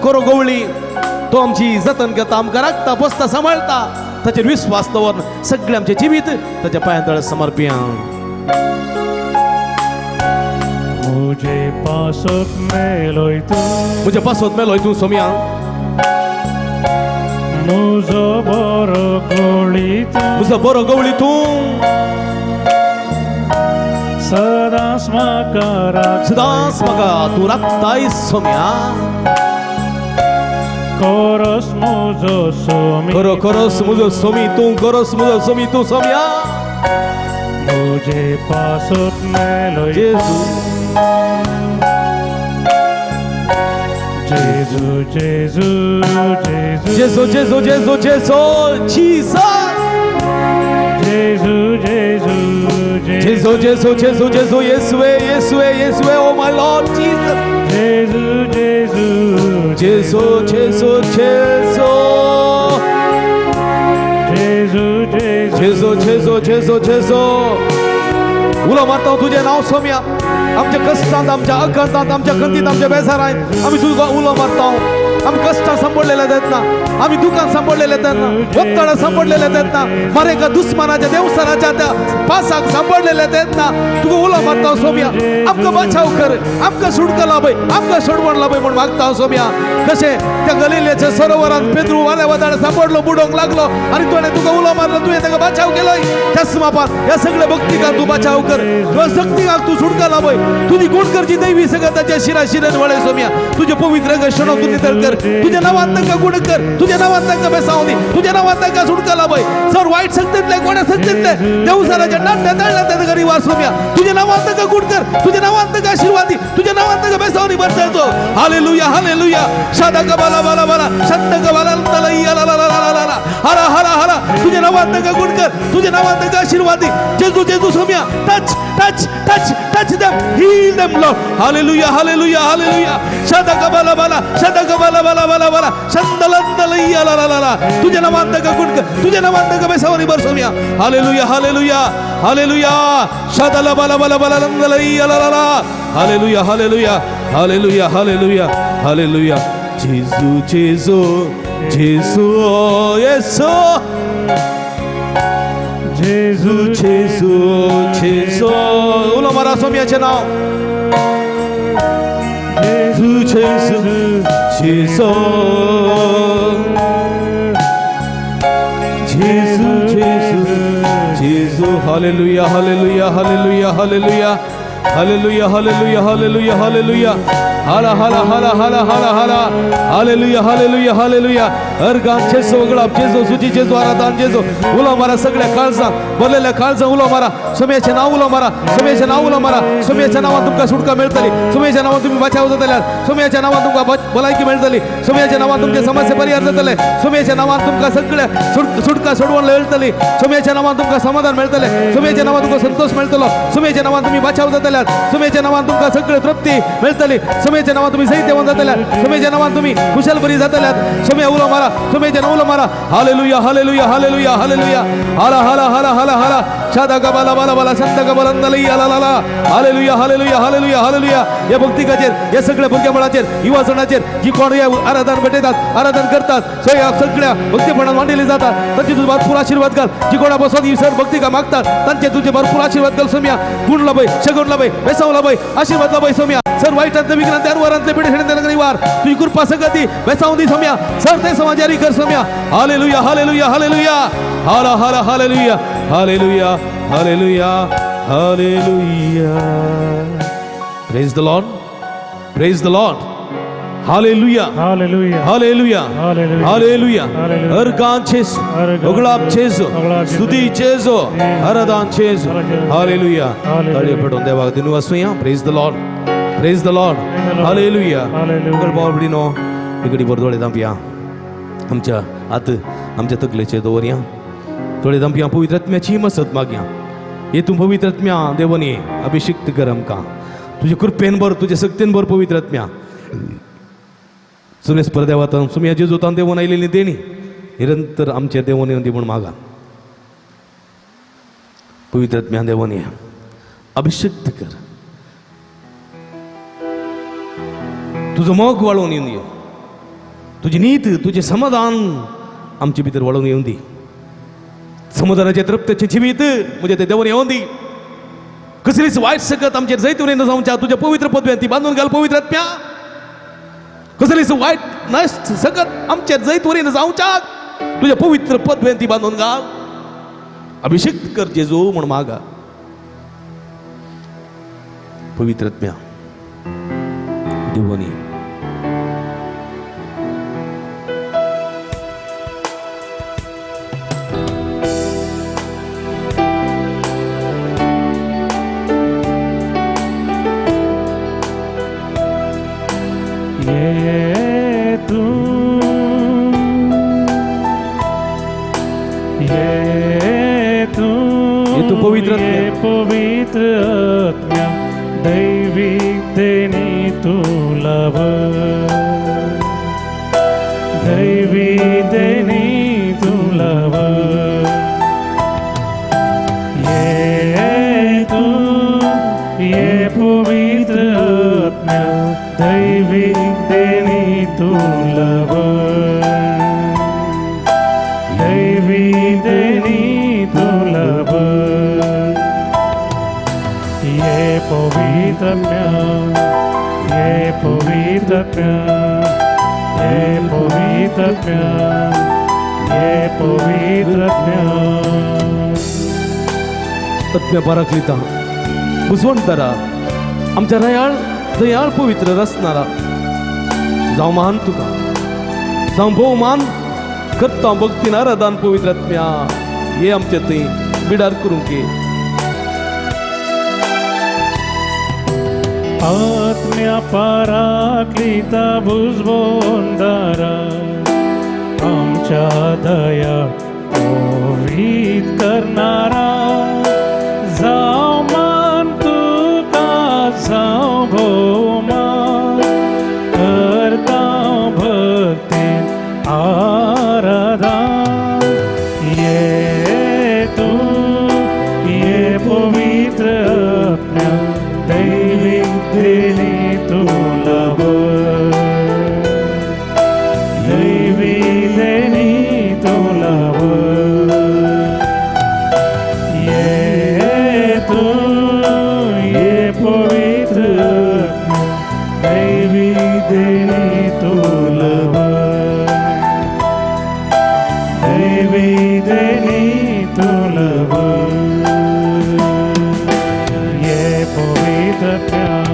[SPEAKER 2] गरो गवळी तो आमची जतन करता आमकां राखता बसता सांबाळता ताचेर विश्वास दवरून सगळे आमचे जिवीत ताच्या पांयांतळ समर्पिया
[SPEAKER 1] मुझे पासोत मेलोय तू
[SPEAKER 2] सोम्या
[SPEAKER 1] मुजो बरो गवळी तू
[SPEAKER 2] म्हजो बरो गवळी तूं
[SPEAKER 1] सदांच म्हाका
[SPEAKER 2] सदांच म्हाका तूं राखताय सोम्या
[SPEAKER 1] कोरोस मुजो सोमी
[SPEAKER 2] खरोस म्हजो सोमी तूं खरोस म्हजो सोमी तूं सोम्या
[SPEAKER 1] मुझे पासोत मेलोय
[SPEAKER 2] जेजू
[SPEAKER 1] जेजू जेजू
[SPEAKER 2] जेजू
[SPEAKER 1] जेजू
[SPEAKER 2] जेजू जेजू जेजू जीसस
[SPEAKER 1] जेजू जेजू
[SPEAKER 2] जेजू जेजू जेजू जेजू येशुवे येशुवे येशुवे ओ माय लॉर्ड जीसस
[SPEAKER 1] जेजू जेजू
[SPEAKER 2] जेजू जेजू जेजू
[SPEAKER 1] जेजू
[SPEAKER 2] जेजू जेजू जेजू जेजू उलो मारता तुझे नाव सोम्या आमच्या कष्टांत आमच्या अकंतांत आमच्या खंतीत आमच्या बेजारांत आम्ही तुका उलो मारता आम्ही कष्टां सांपडलेले देत ना आम्ही दुकान सांपडलेले देत ना वक्ताळा सांपडलेले देत ना मारे का दुश्मनाच्या देवस्थानाच्या त्या पासाक सांपडलेले देत ना तुका उलो मारता सोम्या आमकां बचाव कर आमकां सुटका लाभय आमकां सोडवण लाभय म्हूण मागता सोम्या कशें त्या गलिलेच्या सरोवरांत पेद्रू वाल्या वदाळ सांपडलो बुडोंक लागलो आनी तुवें तुका उलो मारलो तुवें ताका बचाव केलोय त्याच मापान ह्या सगळ्या भक्तिकांक तूं बचाव कर ह्या शक्तिकांक तूं सुटका लाभय तुजी गुण करची दैवी सगळ्याच्या शिरा शिरेन वळय सोम्या तुजे पवित्र क्षणाव तूं नितळ कर तुझ्या नावात तांकां गुण कर तुझ्या नावात तांकां बेसाव दी तुझ्या नावात तांकां सुटका लाभय जर वायट शक्तींतले कोण्या शक्तींतले देवसाराच्या नाट्या तळ्या त्या घरी वासोम्या तुझ्या नावात तांकां गुण कर तुझ्या नावात तांकां आशीर्वाद दी तुझ्या नावात तांकां बेसाव दी बरसायचो हालेलुया हालेलुया शादा कबाला बाला बाला शंत कबाला तलैया ला ला ला ला ला हरा हरा हरा तुझ्या नावात तांकां गुण कर तुझ्या नावात तांकां आशीर्वाद दी जेजू जेजू सोम्या touch touch touch touch them Heal them, Lord. Hallelujah, hallelujah, hallelujah. Shadakabala bala, shadakabala bala bala bala, shandalandalaya la la la la. तुझे नामांत का गुण, तुझे नामांत का बेसावरी बरसोमिया. Hallelujah, hallelujah, hallelujah. Shadala bala bala bala landalaya la la la. Hallelujah, hallelujah, hallelujah, hallelujah, hallelujah. Jesus, Jesus, Jesus, Jesus.
[SPEAKER 1] Jesus,
[SPEAKER 2] Jesus, Jesus. उला मारा सोमियाचे नाव. Jesus, Jesus, Jesus. Jesus, Jesus, Jesus. Hallelujah, hallelujah, hallelujah, hallelujah. Hallelujah, hallelujah, hallelujah, hallelujah. Hala, hala, hala, hala, hala, hala. Hallelujah, hallelujah, hallelujah. अर्गान जेसो गळाप जेसो सुची जेसो आराधन जेसो उला मारा सगळ्या काळजा भरलेल्या काळजा उला मारा सोम्याचे नाव उला मारा सोम्याचे नाव उला मारा सोम्याच्या नावात तुमका सुटका मिळतली सोम्याच्या नावात तुम्ही बचाव जातल्यात सोम्याच्या नावात तुमका भलायकी मिळतली सोम्याच्या नावात तुमचे समस्या परिहार जातले सोम्याच्या नावात तुमका सगळ्या सुटका सोडवून मिळतली सोम्याच्या नावात तुमका समाधान मिळतले सोम्याच्या नावात तुमका संतोष मिळतलो सोम्याच्या नावात तुम्ही बचाव जातल्यात सोम्याच्या नावात तुमका सगळे तृप्ती मिळतली सोम्याच्या नावात तुम्ही सहित येऊन जातल्यात सोम्याच्या नावात तुम्ही कुशल बरी जातल्यात सोम्या उला मारा सोम्याच्या नावाला मारा हालेलुया हालेलुया हालेलुया हालेलुया हाला हाला हाला हाला हाला शादा गबाला बाला बाला संत गबलंदली ला ला ला हालेलुया हालेलुया हालेलुया हालेलुया या भक्तिकाचेर या सगळ्या भुरग्यापणाचेर युवा सणाचेर जी कोण या आराधन भेटतात आराधन करतात सगळ्या भक्तीपणात मांडले जातात त्यांची तुझे भरपूर आशीर्वाद घाल जी कोणा बसवत ही सर भक्ती का मागतात त्यांचे तुझे भरपूर आशीर्वाद घाल सोम्या गुण लाभय शगुन लाभय बेसाव लाभय आशीर्वाद लाभय सोम्या सर वाईटांत विघ्नांत वरांत पिढे हेडे वार तुझी कृपा सगती बेसाव दी सोम्या सर ते समाजारी कर सोम्या हालेलुया हालेलुया हालेलुया हाला हाला hallelujah hallelujah hallelujah hallelujah praise the Lord praise the Lord hallelujah
[SPEAKER 1] Hallelujah.
[SPEAKER 2] Hallelujah
[SPEAKER 1] Hallelujah.
[SPEAKER 2] Hallelujah
[SPEAKER 1] Hallelujah.
[SPEAKER 2] Organ chess
[SPEAKER 1] organ
[SPEAKER 2] उगलाब chess
[SPEAKER 1] उगलाब
[SPEAKER 2] स्तुति chess आराधन chess
[SPEAKER 1] Hallelujah.
[SPEAKER 2] Hallelujah
[SPEAKER 1] Hallelujah.
[SPEAKER 2] ताळी पडून देवाक Dinu असुया praise the Lord praise the Lord
[SPEAKER 1] Praise the Lord.
[SPEAKER 2] Hallelujah
[SPEAKER 1] Hallelujah.
[SPEAKER 2] उगल बावडीनो इकडी बरदोळे दांपिया आमच्या आत आमच्या तकलेचे दवरया थोडे दांपिया पवित्र आत्म्याची मसत मागया हे तू पवित्र आत्म्या देवने अभिषेक कर आमकां तुझे कृपेन भर तुझे शक्तीन भर पवित्र आत्म्या सुनेस परदेवात सुम्या जेजूतान देवून आयलेली देणी निरंतर आमच्या देवने दी म्हूण मागा पवित्र आत्म्या देवने अभिषेक कर तुझं मोग वाळून येऊन ये तुझी नीत तुझे समाधान आमचे भितर वाळून येऊन दी समाधानाचे तृप्तचे जिवीत म्हणजे ते देवने येऊन दी कसलीच वाईट सकत आमचे जैतुने जाऊच्या तुझ्या पवित्र पदव्यात ती बांधून घाल पवित्र आत्म्या कसलीच वाईट नष्ट सकत आमच्या जैतवरीनं जाऊच्या तुझ्या पवित्र पदव्यात ती बांधून घाल अभिषेक कर जेजू म्हणून मागा पवित्र आत्म्या देवानी
[SPEAKER 1] ये तू
[SPEAKER 2] पवित्र आत्म्या.
[SPEAKER 1] ये पवित्र आत्म्या दैविक देणी तुला दैवी देणी तुला ये तू ये पवित्र आत्म्या दैविक देणी तुला दैवी देणी तुला ये पवित्र ये पवित्र ये पवित्र ये पवित्र
[SPEAKER 2] आत्म्या पराकलिता बुजवणदारा आमच्या दयाळ दयाळ पवित्र रचणारा जाऊ मान तुका जाऊ बहुमान करता भक्तीनारा दान पवित्र आत्म्या ये आमच्या थंय बिडार करूंक घे
[SPEAKER 1] आत्म्या पराकलिता बुजवणदारा आमच्या दया पवित्र करणारा जाऊ मान तुका देणी तुलव दैवी देणी तुलव ये पवित्र प्यार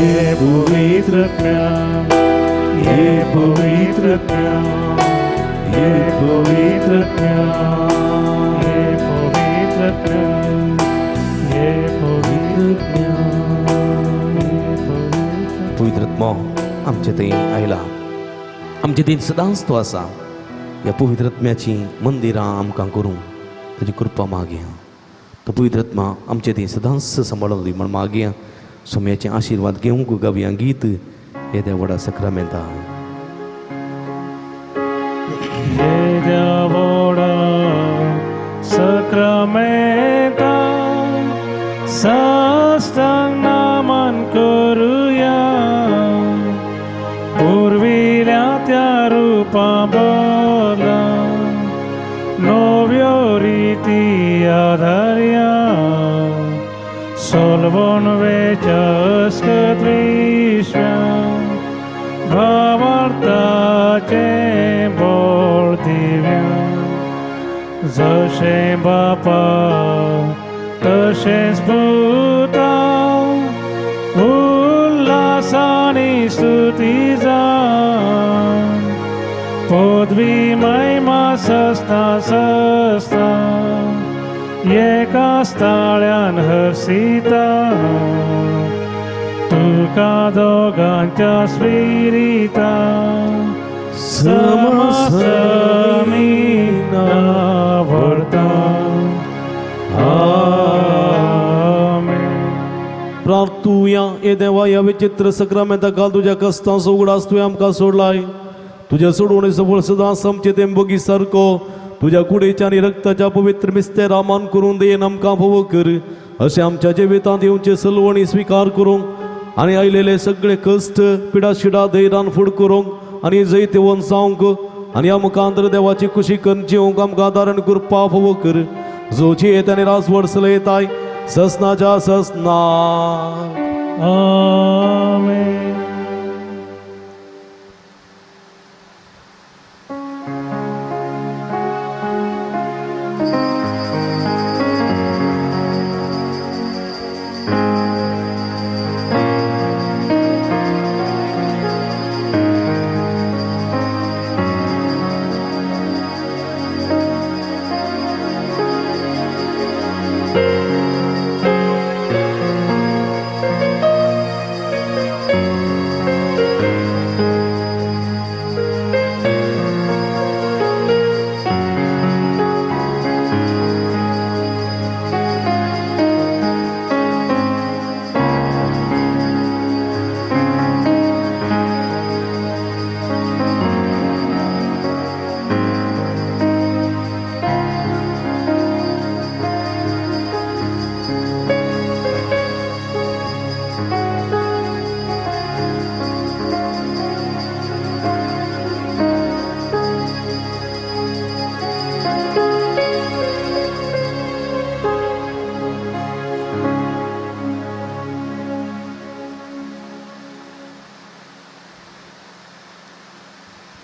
[SPEAKER 1] ये पवित्र प्यार ये पवित्र प्यार ये पवित्र प्यार ये पवित्र प्यार ये पवित्र प्यार
[SPEAKER 2] पवित्रत्मा आमचे ते आयला आमचे ते सदांच तो आसा ह्या पवित्रत्म्याची मंदिरां आमकां करूं ताची कृपा मागया तो पवित्रत्मा आमचे ते सदांच सांबाळून दी म्हण मागया सोम्याचे आशीर्वाद घेवंक गावया गीत हे देवडा सक्रामेंता
[SPEAKER 1] ये देवडा सक्रामेंता साष्टांग नमन करूया पूर्विल्या त्या रूपा बला नव्यो रीती आधार्या सोलवोन वेचस्कत विश्वा भावार्थाचे बोळ दिव्या जशे बापा तशेंच भुता उल्हासानी स्तुती जावन पदवी महिमा सस्ता सस्ता एका स्थाळ्यान हर्षिता तुका दोगांच्या स्पिरिता समसमी नावडता
[SPEAKER 2] प्रार्थुया ए देवा या विचित्र सक्रामेंता काल तुझ्या कष्टांचो उगडास तुवें आमकां सोडलाय तुझ्या सोडवणे सबळ सदांच आमचे ते बगी सारको तुझ्या कुडीच्या आनी रक्ताच्या पवित्र मिस्ते रामान करून देन आमकां फोव कर अशें आमच्या जिवितांत येवचे सलवणी स्वीकार करूंक आनी आयलेले सगळे कश्ट पिडा शिडा धैर्यान फुड करूंक आनी जैत वंसावंक आनी आमकां अंतर देवाची खुशी करून जिवंक आमकां आदारण करपा फोव कर जोची येतानी रासवड येताय ससनाच्या ससना
[SPEAKER 1] आमेन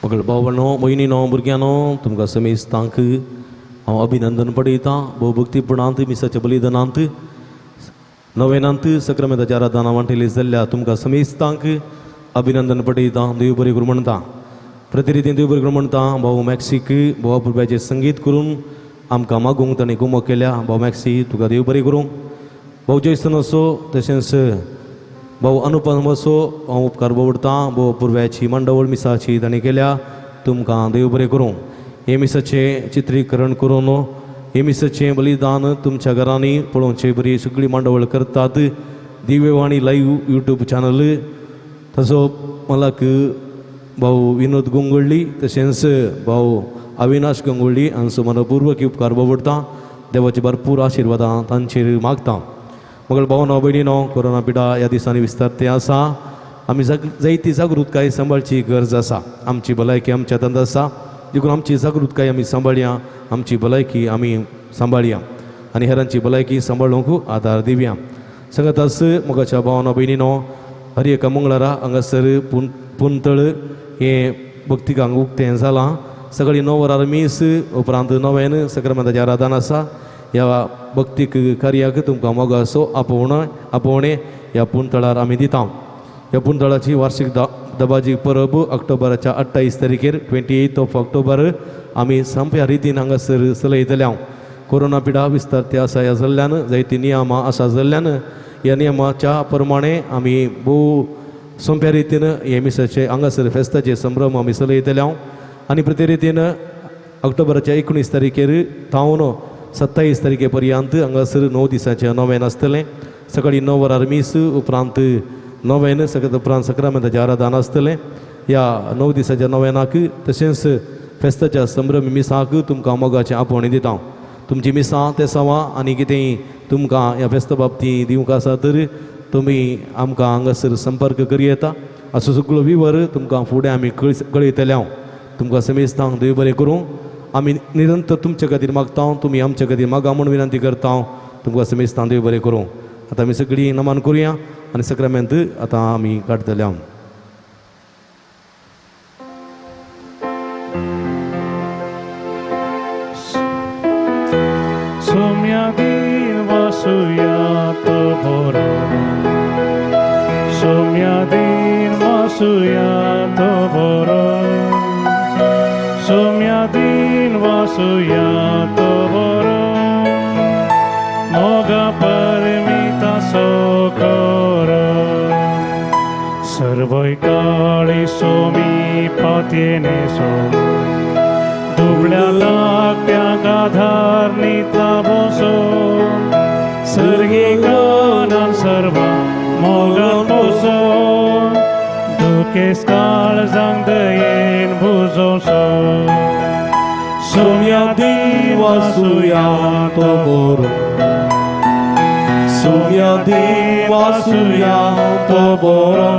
[SPEAKER 2] मगळ भावनो भयणीनो भुरग्यानो तुमकां समेस्तांक हांव अभिनंदन पळयतां भोव भक्तीपणांत मिसाच्या बलिदानांत नवेनांत सक्रामेंताच्या आराधना वांटेली जाल्ल्या तुमकां समेस्तांक अभिनंदन पळयतां देव बरें करूं म्हणटा प्रतिरितीन देव बरें करूं म्हणटा भाऊ मॅक्सीक भावा पुरब्याचें संगीत करून आमकां मागूंक ताणें कुमक केल्या भाऊ मॅक्सी तुका देव बरें करूं भाऊ जयसन असो तशेंच भाऊ अनुपम असो हांव उपकार भोवडटां भाऊ पुरब्याची मंडवळ मिसाची ताणें केल्या तुमकां देव बरें करूं हे मिसाचें चित्रीकरण करून हे मिसाचें बलिदान तुमच्या घरांनी पळोवचें बरी सगळी मंडवळ करतात दिव्यवाणी लाईव्ह यूट्यूब चॅनल ताचो मालक भाऊ विनोद गोंगुळ्ळी तशेंच भाऊ अविनाश गंगुळ्ळी हांचो मनपूर्वक उपकार भोवडटां देवाचे भरपूर आशिर्वादां तांचेर मागतां मगळ भावनो भयणीनो कोरोना पिडा ह्या दिसांनी विस्तारते आसा आमी जायती जागृतकाय सांबाळची गरज आसा आमची भलायकी आमच्या हातांत आसा देखून आमची जागृतकाय आमी सांबाळया आमची भलायकी आमी सांबाळया आनी हेरांची भलायकी सांबाळूंक आदार दिवया सांगतास मोगाच्या भावनो भयणीनो हर एका मंगळारा हांगासर पुंतळ हे भक्तीक हांगा उक्तें जालां सकाळीं 9 वरांर मीस उपरांत 9 सक्रामेंताचें आराधन आसा ह्या भक्तीक कार्याक तुमकां मोगाचो आपोवणें ह्या पुंतळार आमी दिता ह्या पुंतळाची वार्षिक दबाजी परब ऑक्टोबराच्या 28 तारखेर 28 ऑक्टोबर आमी सामक्या रितीन हांगासर चलयतल्या कोरोना पिडा विस्तारते आसा ह्या जाल्ल्यान जायती नियमां आसा जाल्ल्यान ह्या नियमाच्या प्रमाणे आमी भोव सोंप्या रितीन हे मिसाचे हांगासर फेस्ताचे संभ्रम आमी चलयतल्या आनी प्रते रितीन ऑक्टोबराच्या 19 तारखेर तावन 27 तारखे पर्यंत हांगासर 9 दिसाचें नोवेन आसतलें सकाळीं 9 वरांर मीस उपरांत नोवेन उपरांत सक्रामेंताचें आराधन आसतलें ह्या 9 दिसाच्या नोवेनाक तशेंच फेस्ताच्या संभ्रम मिसाक तुमकां मोगाचें आपोवणें दिता तुमची मिसां ते सवां आनी कितेंय तुमकां ह्या फेस्ता बाबतींत दिवंक आसा तर तुमी आमकां हांगासर संपर्क करूं येता असो सगळो विवर तुमकां फुडें आमी कळयतल्या तुमकां समेस्तांक देव बरें करूं आमी निरंतर तुमचे खातीर मागता तुमी आमचे खातीर मागा म्हूण विनंती करता तुमकां समेस्तांक देव बरें करूं आतां आमी सगळीं नमन करुया आनी सक्रामेंत आतां आमी काडटल्या
[SPEAKER 1] सोम्यादीन वासुया तो बरो सोम्यादीन वासुया तो बरो सोम्यादीन वासुया तो बरो मोगा परमिता सोकोरो सर्वय काळी सोमी पात्येने सो दुबळ्या धाकट्या गाधार नीता बोसो सर्गी गानान सर्व मोगान बोसो दुखेस काळ जांग दयेन बुजोसो
[SPEAKER 2] सोम्या वासुया तो बरो सोम्या वासुया तो बरो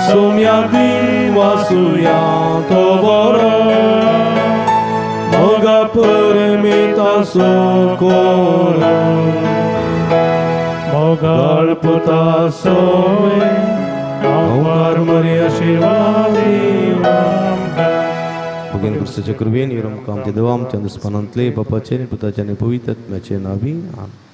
[SPEAKER 2] सोम्या वासुया तो बरो मोगा परमिता सोकोरो मोगाळ पुता सोमे अवकार मरे आशीर्वादी भगवान कृष्णाच्या कृपेन येरम काम ते देवाम चंद स्पनंतले बापाचे आणि पुताचे आणि पवित्रात्म्याचे नावी आमेन.